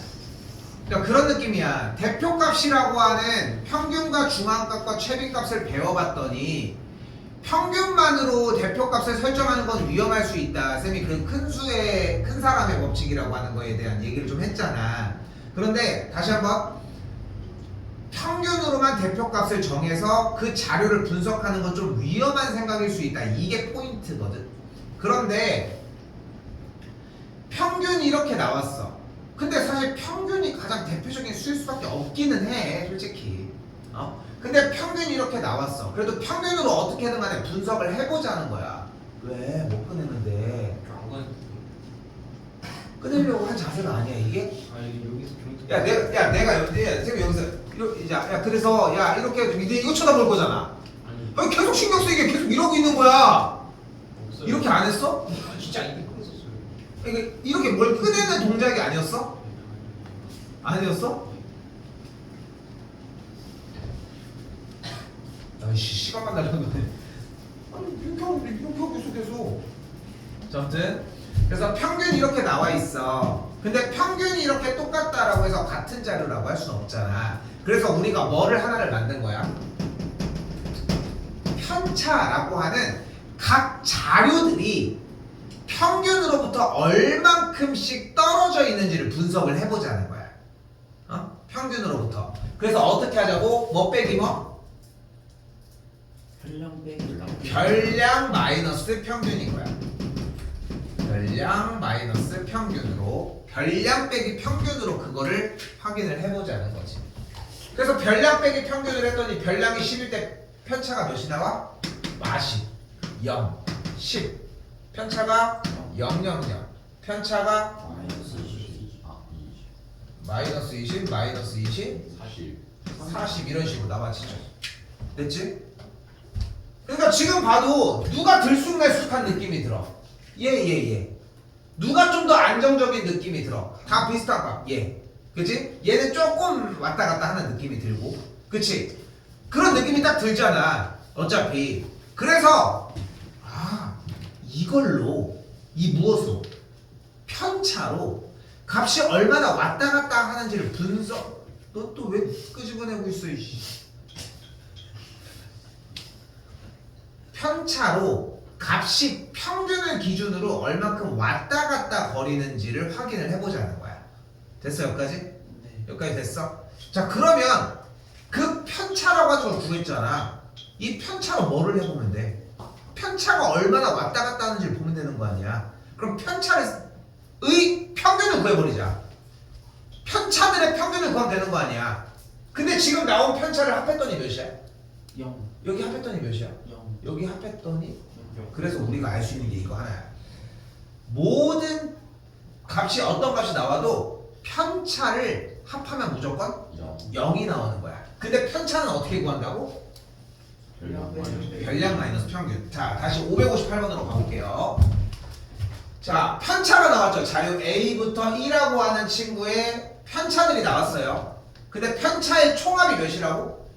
그러니까 그런 느낌이야. 대표값이라고 하는 평균과 중앙값과 최빈값을 배워봤더니 평균만으로 대표값을 설정하는 건 위험할 수 있다. 쌤이 그 큰 수의 큰 사람의 법칙이라고 하는 거에 대한 얘기를 좀 했잖아. 그런데 다시 한번, 평균으로만 대표값을 정해서 그 자료를 분석하는 건 좀 위험한 생각일 수 있다. 이게 포인트거든. 그런데 평균이 이렇게 나왔어. 근데 사실 평균이 가장 대표적인 수일 수밖에 없기는 해, 솔직히. 근데 평균이 이렇게 나왔어. 그래도 평균으로 어떻게든 간에 분석을 해보자는 거야. 왜? 못 꺼내는데. 꺼내려고 한 자세가 아니야 이게? 야, 내가 지금 여기서 그래서 이렇게 이거 쳐다볼 거잖아. 아니 계속 신경 쓰이게 계속 이러고 있는 거야. 했어요. 이렇게 안 했어? 진짜 이게 했었어요. 이렇게 뭘 꺼내는 동작이 아니었어? 아니었어? 아이씨 시간만 달렸는데 아니 이렇게 하고 있어 계속. 자, 아무튼 그래서 평균이 이렇게 나와 있어. 근데 평균이 이렇게 똑같다라고 해서 같은 자료라고 할 수는 없잖아. 그래서 우리가 뭐를 하나를 만든 거야? 편차라고 하는 각 자료들이 평균으로부터 얼만큼씩 떨어져 있는지를 분석을 해보자는 거야. 평균으로부터. 그래서 어떻게 하자고? 뭐 빼기 뭐? 별량 빼기 별량 마이너스 평균인 거야. 별량 마이너스 평균으로, 별량 빼기 평균으로 그거를 확인을 해보자는 거지. 그래서 별량 빼기 평균을 했더니 별량이 10일 때 편차가 몇이 나와? 마십, 0, 10. 편차가 0, 0, 0. 편차가 마이너스 20. 마이너스 20, 마이너스 20, 40. 40 이런 식으로 나와지죠. 됐지? 그러니까 지금 봐도 누가 들쑥날쑥한 느낌이 들어? 얘. 누가 좀 더 안정적인 느낌이 들어? 다 비슷한 값. 얘. 그치? 얘는 조금 왔다 갔다 하는 느낌이 들고. 그치? 그런 느낌이 딱 들잖아. 어차피. 그래서 이걸로 이 무엇으로? 편차로 값이 얼마나 왔다 갔다 하는지를 분석. 너 또 왜 끄집어내고 있어 이씨. 편차로 값이 평균을 기준으로 얼만큼 왔다 갔다 거리는지를 확인을 해보자는 거야. 됐어 여기까지? 네. 여기까지 됐어? 자 그러면 그 편차라고 가지고 구했잖아. 이 편차로 뭐를 해보면 돼? 편차가 얼마나 왔다 갔다 하는지를 보면 되는 거 아니야. 그럼 편차의 평균을 구해버리자. 편차들의 평균을 구하면 되는 거 아니야. 근데 지금 나온 편차를 합했더니 몇이야? 0. 여기 합했더니 몇이야? 0. 여기 합했더니 0. 그래서 우리가 알 수 있는 게 이거 하나야. 모든 값이 어떤 값이 나와도 편차를 합하면 무조건 0이 나오는 거야. 근데 편차는 어떻게 구한다고? 별량 마이너스 평균. 자 다시 558번으로 가볼게요. 자 편차가 나왔죠. 자료 A부터 E라고 하는 친구의 편차들이 나왔어요. 근데 편차의 총합이 몇이라고?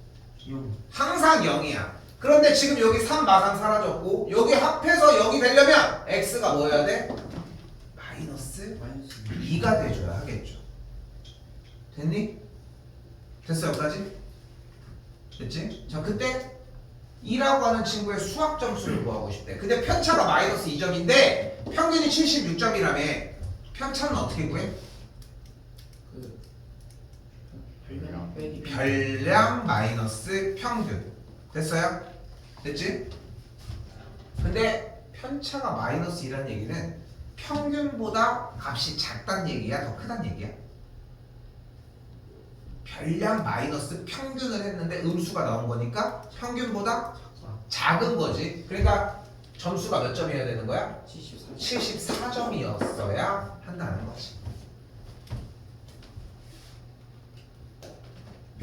0. 항상 0이야. 그런데 지금 여기 3 마상 사라졌고 여기 합해서 0이 되려면 x가 뭐여야 돼? 마이너스 마이너스 2가 돼줘야 하겠죠. 됐니? 됐어 여기까지? 됐지? 자 그때 2라고 하는 친구의 수학 점수를 구하고 싶대. 근데 편차가 마이너스 2점인데 평균이 76점이라며. 편차는 어떻게 구해? 그 별량 빼기 별량 마이너스 평균. 됐어요? 됐지? 근데 편차가 마이너스 2라는 얘기는 평균보다 값이 작다는 얘기야? 더 크다는 얘기야? 별량 마이너스 평균을 했는데 음수가 나온 거니까 평균보다 작은 거지. 그러니까 점수가 몇 점이어야 되는 거야? 74점이었어야 한다는 거지.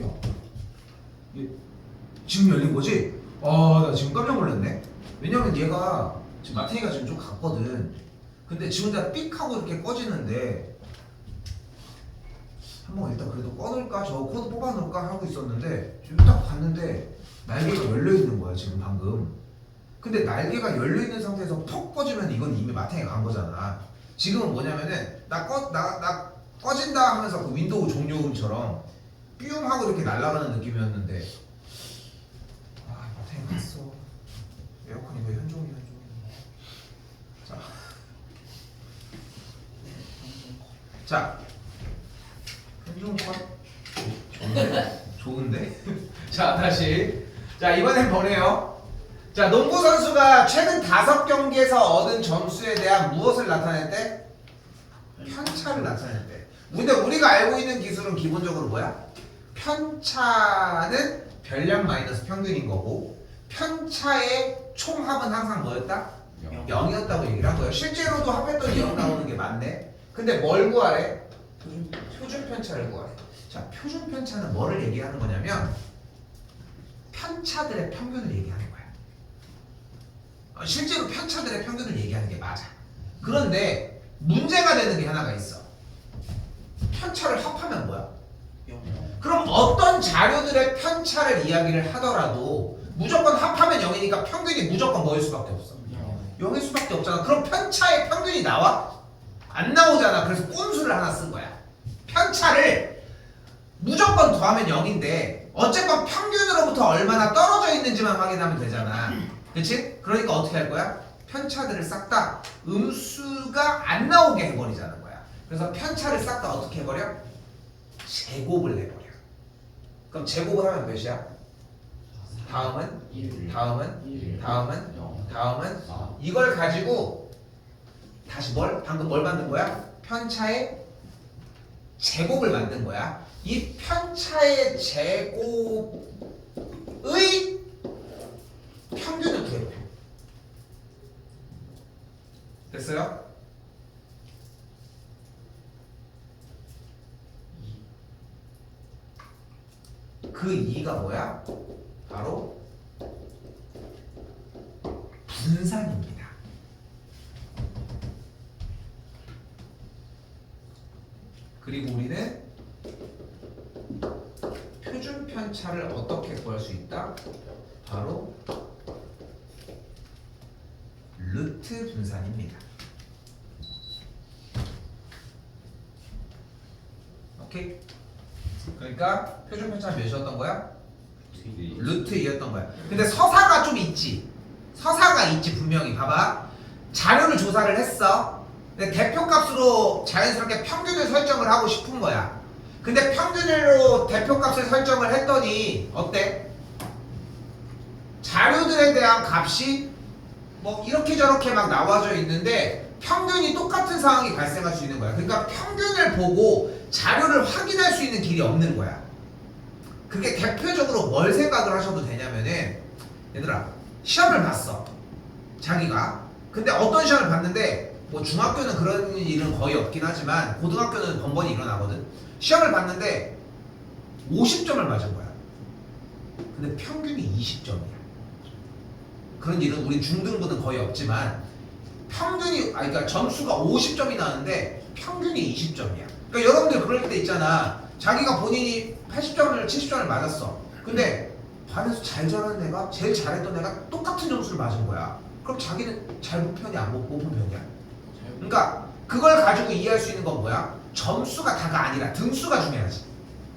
야, 지금 열린 거지? 나 지금 깜짝 놀랐네. 왜냐면 얘가 지금 마탱이가 지금 좀 갔거든. 근데 지금 다 삑 하고 이렇게 꺼지는데 한번 일단 그래도 꺼놓을까? 저 코드 뽑아놓을까? 하고 있었는데 지금 딱 봤는데 날개가 열려있는 거야 지금 방금. 근데 날개가 열려있는 상태에서 퍽 꺼지면 이건 이미 마탱이가 간 거잖아. 지금은 뭐냐면은 나 꺼진다 하면서 그 윈도우 종료음처럼 뿅 하고 이렇게 날아가는 느낌이었는데 마탱이 갔어. 에어컨이 왜 현종이야. 자 현종권? 좋은데? 자 다시. 자 이번엔 뭐래요? 자 농구 선수가 최근 5경기에서 얻은 점수에 대한 무엇을 나타냈대? 편차를 나타냈대. 근데 우리가 알고 있는 기술은 기본적으로 뭐야? 편차는 별량 마이너스 평균인 거고 편차의 총합은 항상 뭐였다? 0이었다고 얘기를 한 거예요. 실제로도 합했더니 0 나오는 게 맞네. 근데 뭘 구하래? 표준 편차를 구하래. 자, 표준 편차는 뭐를 얘기하는 거냐면 편차들의 평균을 얘기하는 거야. 실제로 편차들의 평균을 얘기하는 게 맞아. 그런데 문제가 되는 게 하나가 있어. 편차를 합하면 뭐야? 0. 그럼 어떤 자료들의 편차를 이야기를 하더라도 무조건 합하면 0이니까 평균이 무조건 뭐일 수밖에 없어? 0일 수밖에 없잖아. 그럼 편차의 평균이 나와? 안 나오잖아. 그래서 꼼수를 하나 쓴 거야. 편차를 무조건 더하면 0인데 어쨌건 평균으로부터 얼마나 떨어져 있는지만 확인하면 되잖아. 그치? 그러니까 어떻게 할 거야? 편차들을 싹 다 음수가 안 나오게 해버리자는 거야. 그래서 편차를 싹 다 어떻게 해버려? 제곱을 해버려. 그럼 제곱을 하면 몇이야? 다음은? 1. 다음은? 다음은? 0 다음은? 4 이걸 가지고 다시 방금 뭘 만든 거야? 편차의 제곱을 만든 거야. 이 편차의 제곱의 평균을 구해봐. 됐어요? 그 2가 뭐야? 바로 분산입니다. 그리고 우리는 표준 편차를 어떻게 구할 수 있다? 바로 루트 분산입니다. 오케이? 그러니까 표준 편차는 몇이었던 거야? 루트 2였던 거야. 근데 서사가 좀 있지. 서사가 있지 분명히. 봐봐. 자료를 조사를 했어. 근데 대표값으로 자연스럽게 평균을 설정을 하고 싶은 거야. 근데 평균으로 대표값을 설정을 했더니 어때? 자료들에 대한 값이 뭐 이렇게 저렇게 막 나와져 있는데 평균이 똑같은 상황이 발생할 수 있는 거야. 그러니까 평균을 보고 자료를 확인할 수 있는 길이 없는 거야. 그게 대표적으로 뭘 생각을 하셔도 되냐면은 얘들아 시험을 봤어 자기가. 근데 어떤 시험을 봤는데 뭐 중학교는 그런 일은 거의 없긴 하지만 고등학교는 번번이 일어나거든. 시험을 봤는데 50점을 맞은 거야. 근데 평균이 20점이야. 그런 일은 우리 중등부는 거의 없지만 평균이 그러니까 점수가 50점이 나는데 평균이 20점이야. 그러니까 여러분들 그럴 때 있잖아. 자기가 본인이 80점을 70점을 맞았어. 근데 반에서 제일 잘하는 애가 제일 잘했던 애가 똑같은 점수를 맞은 거야. 그럼 자기는 잘 본 편이야? 못 본 편이야? 그러니까 그걸 가지고 이해할 수 있는 건 뭐야? 점수가 다가 아니라 등수가 중요하지.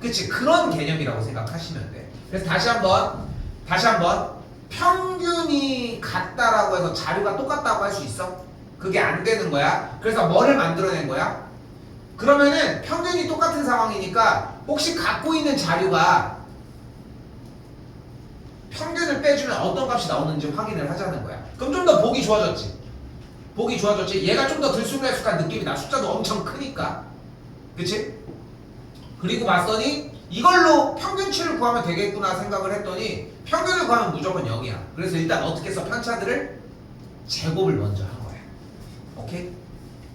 그치? 그런 개념이라고 생각하시면 돼. 그래서 다시 한번 평균이 같다라고 해서 자료가 똑같다고 할 수 있어? 그게 안 되는 거야. 그래서 뭐를 만들어낸 거야? 그러면은 평균이 똑같은 상황이니까 혹시 갖고 있는 자료가 평균을 빼주면 어떤 값이 나오는지 확인을 하자는 거야. 그럼 좀 더 보기 좋아졌지? 보기 좋아졌지? 얘가 좀 더 들쑥날쑥한 느낌이 나. 숫자도 엄청 크니까. 그치? 그리고 봤더니 이걸로 평균치를 구하면 되겠구나 생각을 했더니 평균을 구하면 무조건 0이야. 그래서 일단 어떻게 해서 편차들을 제곱을 먼저 한 거야. 오케이?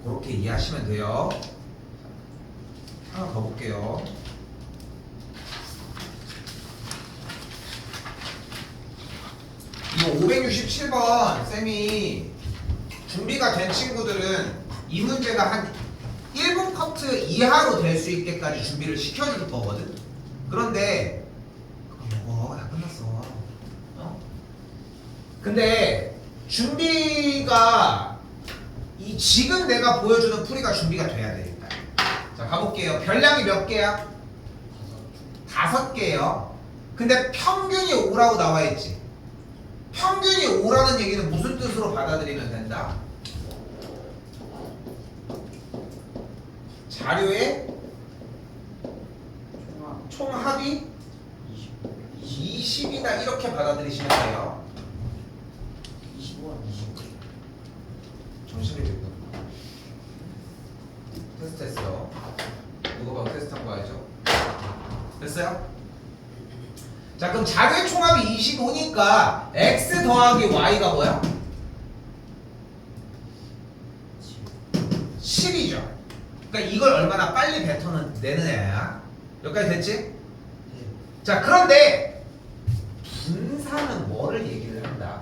그렇게 이해하시면 돼요. 하나 더 볼게요. 이거 567번 쌤이 준비가 된 친구들은 이 문제가 한 1분 커트 이하로 될 수 있게까지 준비를 시켜줄 거거든. 그런데 그거 다 끝났어. 근데 준비가 지금 내가 보여주는 풀이가 준비가 돼야 되니까. 자 가볼게요. 별량이 몇 개야? 5개예요. 근데 평균이 5라고 나와 있지. 평균이 5라는 얘기는 무슨 뜻으로 받아들이면 된다? 자료의 총합이 20이다 이렇게 받아들이시면 돼요. 25와 25. 정신이 됐다. 테스트 했어요. 누가 봐 테스트 한 거 알죠? 됐어요? 자 그럼 자료의 총합이 25니까 x 더하기 y가 뭐야? 10이죠. 그러니까 이걸 얼마나 빨리 뱉어내느냐야. 여기까지 됐지? 네. 자 그런데 분산은 뭐를 얘기를 한다?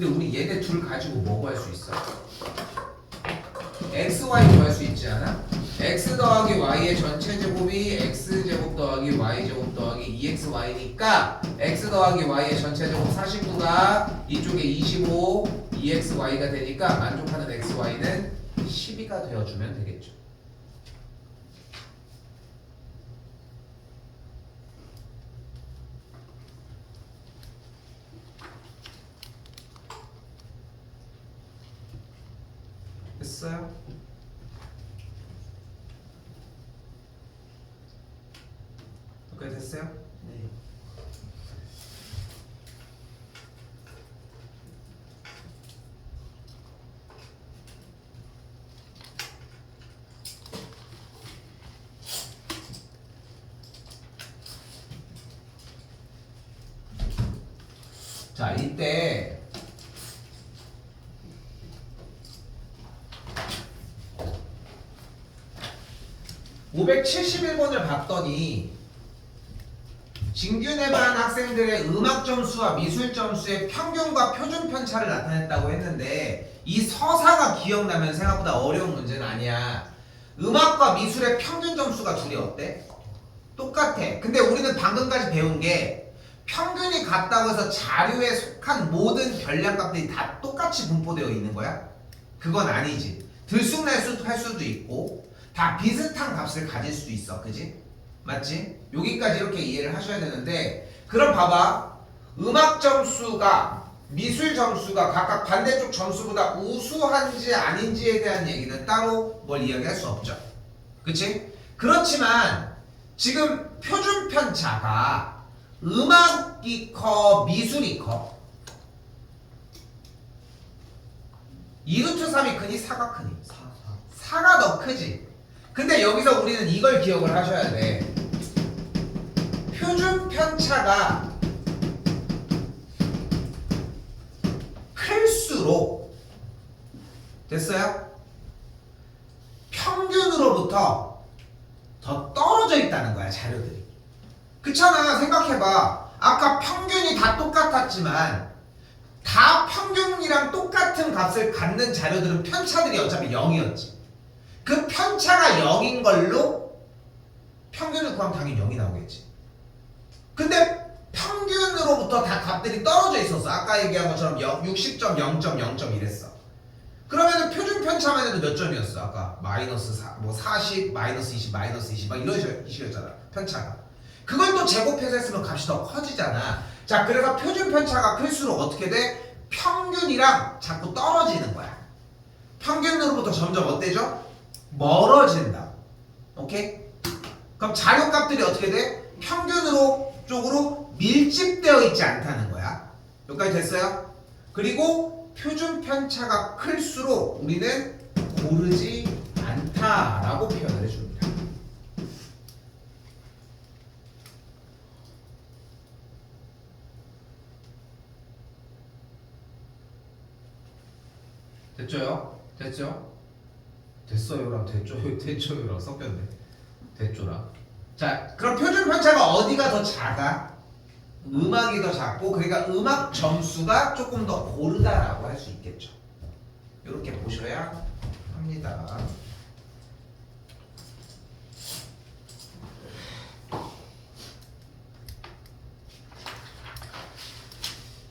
근데 우리 얘네 둘 가지고 뭐 구할 수 있어? xy 구할 수 있지 않아? x 더하기 y의 전체 제곱이 x제곱 더하기 y제곱 더하기 2xy니까 x 더하기 y의 전체 제곱 49가 이쪽에 25 2xy가 되니까 만족하는 xy는 12가 되어주면 되겠죠. 됐어요? 오케이 됐어요? 네. 자 이때 571번을 봤더니 진균에 반 학생들의 음악 점수와 미술 점수의 평균과 표준 편차를 나타냈다고 했는데 이 서사가 기억나면 생각보다 어려운 문제는 아니야. 음악과 미술의 평균 점수가 둘이 어때? 똑같아. 근데 우리는 방금까지 배운 게 평균이 같다고 해서 자료에 속한 모든 별량값들이 다 똑같이 분포되어 있는 거야? 그건 아니지. 들쑥날쑥 할 수도 있고 다 비슷한 값을 가질 수도 있어. 그지? 맞지? 여기까지 이렇게 이해를 하셔야 되는데 그럼 봐봐. 음악 점수가 미술 점수가 각각 반대쪽 점수보다 우수한지 아닌지에 대한 얘기는 따로 뭘 이야기할 수 없죠. 그치? 그렇지만 지금 표준 편차가 음악이 커 미술이 커? 2루트 3이 크니 4가 크니? 4가 더 크지. 근데 여기서 우리는 이걸 기억을 하셔야 돼. 표준 편차가 클수록 됐어요? 평균으로부터 더 떨어져 있다는 거야 자료들이. 그렇잖아. 생각해봐. 아까 평균이 다 똑같았지만 다 평균이랑 똑같은 값을 갖는 자료들은 편차들이 어차피 0이었지. 그 편차가 0인 걸로 평균을 구하면 당연히 0이 나오겠지. 근데 평균으로부터 다 값들이 떨어져 있었어. 아까 얘기한 것처럼 60점, 0점, 0점 이랬어. 그러면은 표준 편차만 해도 몇 점이었어? 아까 마이너스 4, 뭐 40, 마이너스 20, 마이너스 20 막 이런 식이었잖아. 편차가. 그걸 또 제곱해서 했으면 값이 더 커지잖아. 자, 그래서 표준 편차가 클수록 어떻게 돼? 평균이랑 자꾸 떨어지는 거야. 평균으로부터 점점 어때죠? 멀어진다. 오케이? 그럼 자료값들이 어떻게 돼? 평균으로 쪽으로 밀집되어 있지 않다는 거야. 여기까지 됐어요? 그리고 표준 편차가 클수록 우리는 고르지 않다라고 표현을 해줍니다. 됐죠요? 됐죠? 됐어요랑 됐죠요랑 섞였네. 됐죠랑. 자, 그럼 표준 편차가 어디가 더 작아? 음악이 더 작고, 그러니까 음악 점수가 조금 더 고르다라고 할 수 있겠죠. 이렇게 보셔야 합니다.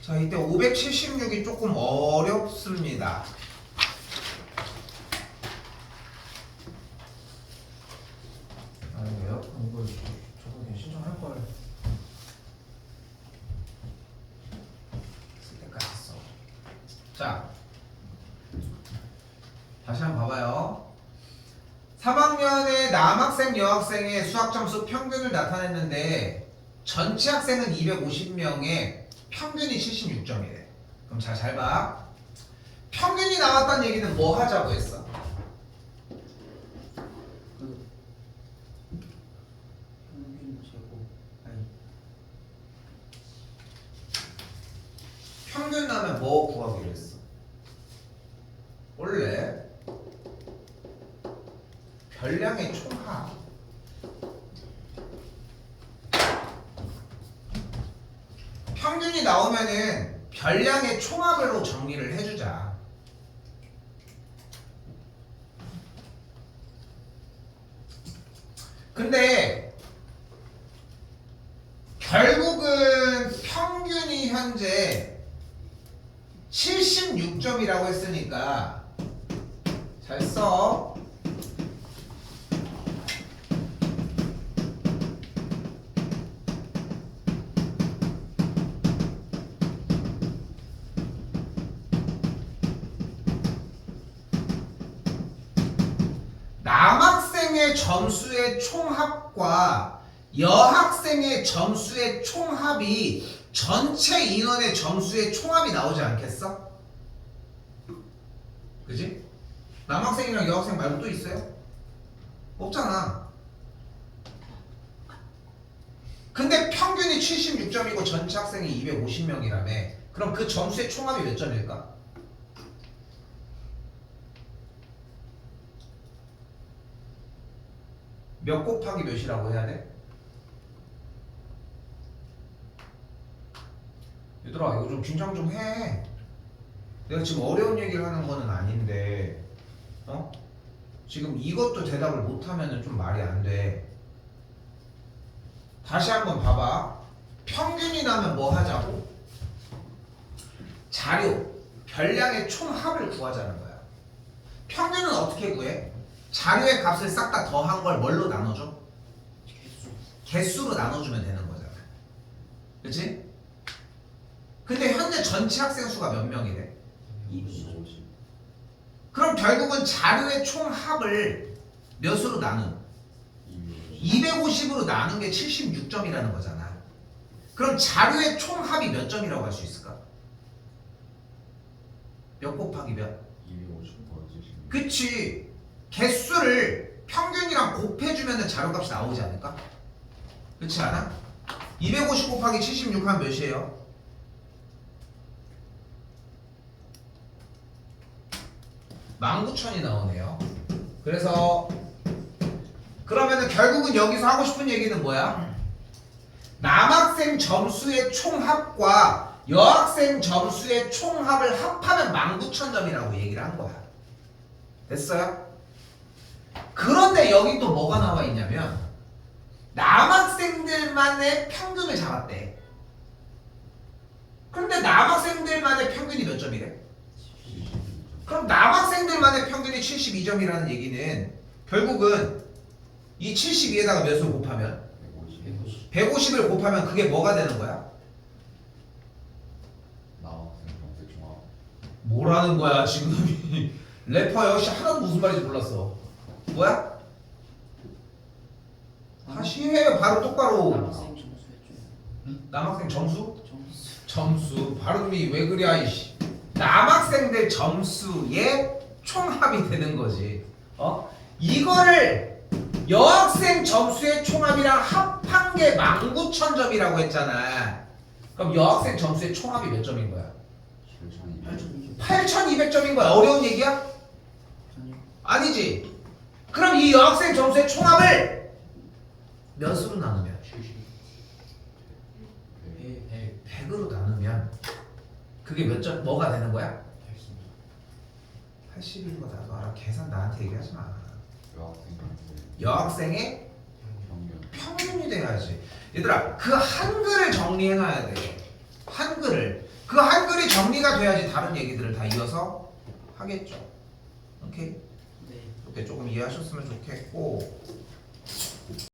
자, 이때 576이 조금 어렵습니다. 왜요? 이거 저거 그냥 신청할 걸. 쓸 때까지 써. 자, 다시 한번 봐봐요. 3학년의 남학생, 여학생의 수학 점수 평균을 나타냈는데 전체 학생은 250명에 평균이 76점이래. 그럼 잘 봐. 평균이 나왔다는 얘기는 뭐 하자고 했어? 평균 제곱 아니 평균 나면 뭐 구하기로 했어? 원래 별량의 총합. 평균이 나오면은 별량의 총합으로 정리를 해주자. 근데 결국은 평균이 현재 76점이라고 했으니까 잘 써. 남학생의 점수의 총합과 여학생의 점수의 총합이 전체 인원의 점수의 총합이 나오지 않겠어? 그지? 남학생이랑 여학생 말고 또 있어요? 없잖아. 근데 평균이 76점이고 전체 학생이 250명이라며. 그럼 그 점수의 총합이 몇 점일까? 몇 곱하기 몇이라고 해야 돼? 얘들아 이거 좀 긴장 좀 해. 내가 지금 어려운 얘기를 하는 거는 아닌데 지금 이것도 대답을 못하면 좀 말이 안 돼. 다시 한번 봐봐. 평균이 나면 뭐 하자고? 자료, 별량의 총합을 구하자는 거야. 평균은 어떻게 구해? 자료의 값을 싹 다 더한 걸 뭘로 나눠줘? 개수로 나눠주면 되는 거잖아. 그치? 근데 현재 전체 학생 수가 몇 명이래? 250. 그럼 결국은 자료의 총합을 몇으로 나눈? 250. 250으로 나눈 게 76점이라는 거잖아. 그럼 자료의 총합이 몇 점이라고 할 수 있을까? 몇 곱하기 몇? 250 더하기 70. 그치. 개수를 평균이랑 곱해주면 자료값이 나오지 않을까? 그렇지 않아? 250 곱하기 76 하면 몇이에요? 19,000이 나오네요. 그래서 그러면은 결국은 여기서 하고 싶은 얘기는 뭐야? 남학생 점수의 총합과 여학생 점수의 총합을 합하면 19,000점이라고 얘기를 한 거야. 됐어요? 그런데 여기 또 뭐가 나와 있냐면 남학생들만의 평균을 잡았대. 그런데 남학생들만의 평균이 몇 점이래? 그럼 남학생들만의 평균이 72점이라는 얘기는 결국은 이 72에다가 몇을 곱하면? 150. 150을 곱하면 그게 뭐가 되는 거야? 남학생 점수 총합. 뭐라는 거야 지금? 래퍼 역시 하나도 무슨 말인지 몰랐어. 뭐야? 다시 해. 바로 똑바로. 남학생 점수에 좀 남학생 점수? 점수 점수. 발음이 왜 그래 이씨. 남학생들 점수의 총합이 되는 거지. 이거를 여학생 점수의 총합이랑 합한 게 19,000점이라고 했잖아. 그럼 여학생 점수의 총합이 몇 점인 거야? 7,200. 8,200점인 거야. 어려운 얘기야? 아니요. 아니지. 그럼 이 여학생 점수의 총합을 몇으로 나누면? 100으로 나누면 그게 몇 점, 뭐가 되는 거야? 80인 거 나도 알아. 계산 나한테 얘기하지 마. 여학생 점수 여학생의 평균. 평균이 돼야지. 얘들아, 그 한글을 정리해놔야 돼. 한글을. 그 한글이 정리가 돼야지 다른 얘기들을 다 이어서 하겠죠. 오케이? 네. 이렇게 조금 이해하셨으면 좋겠고.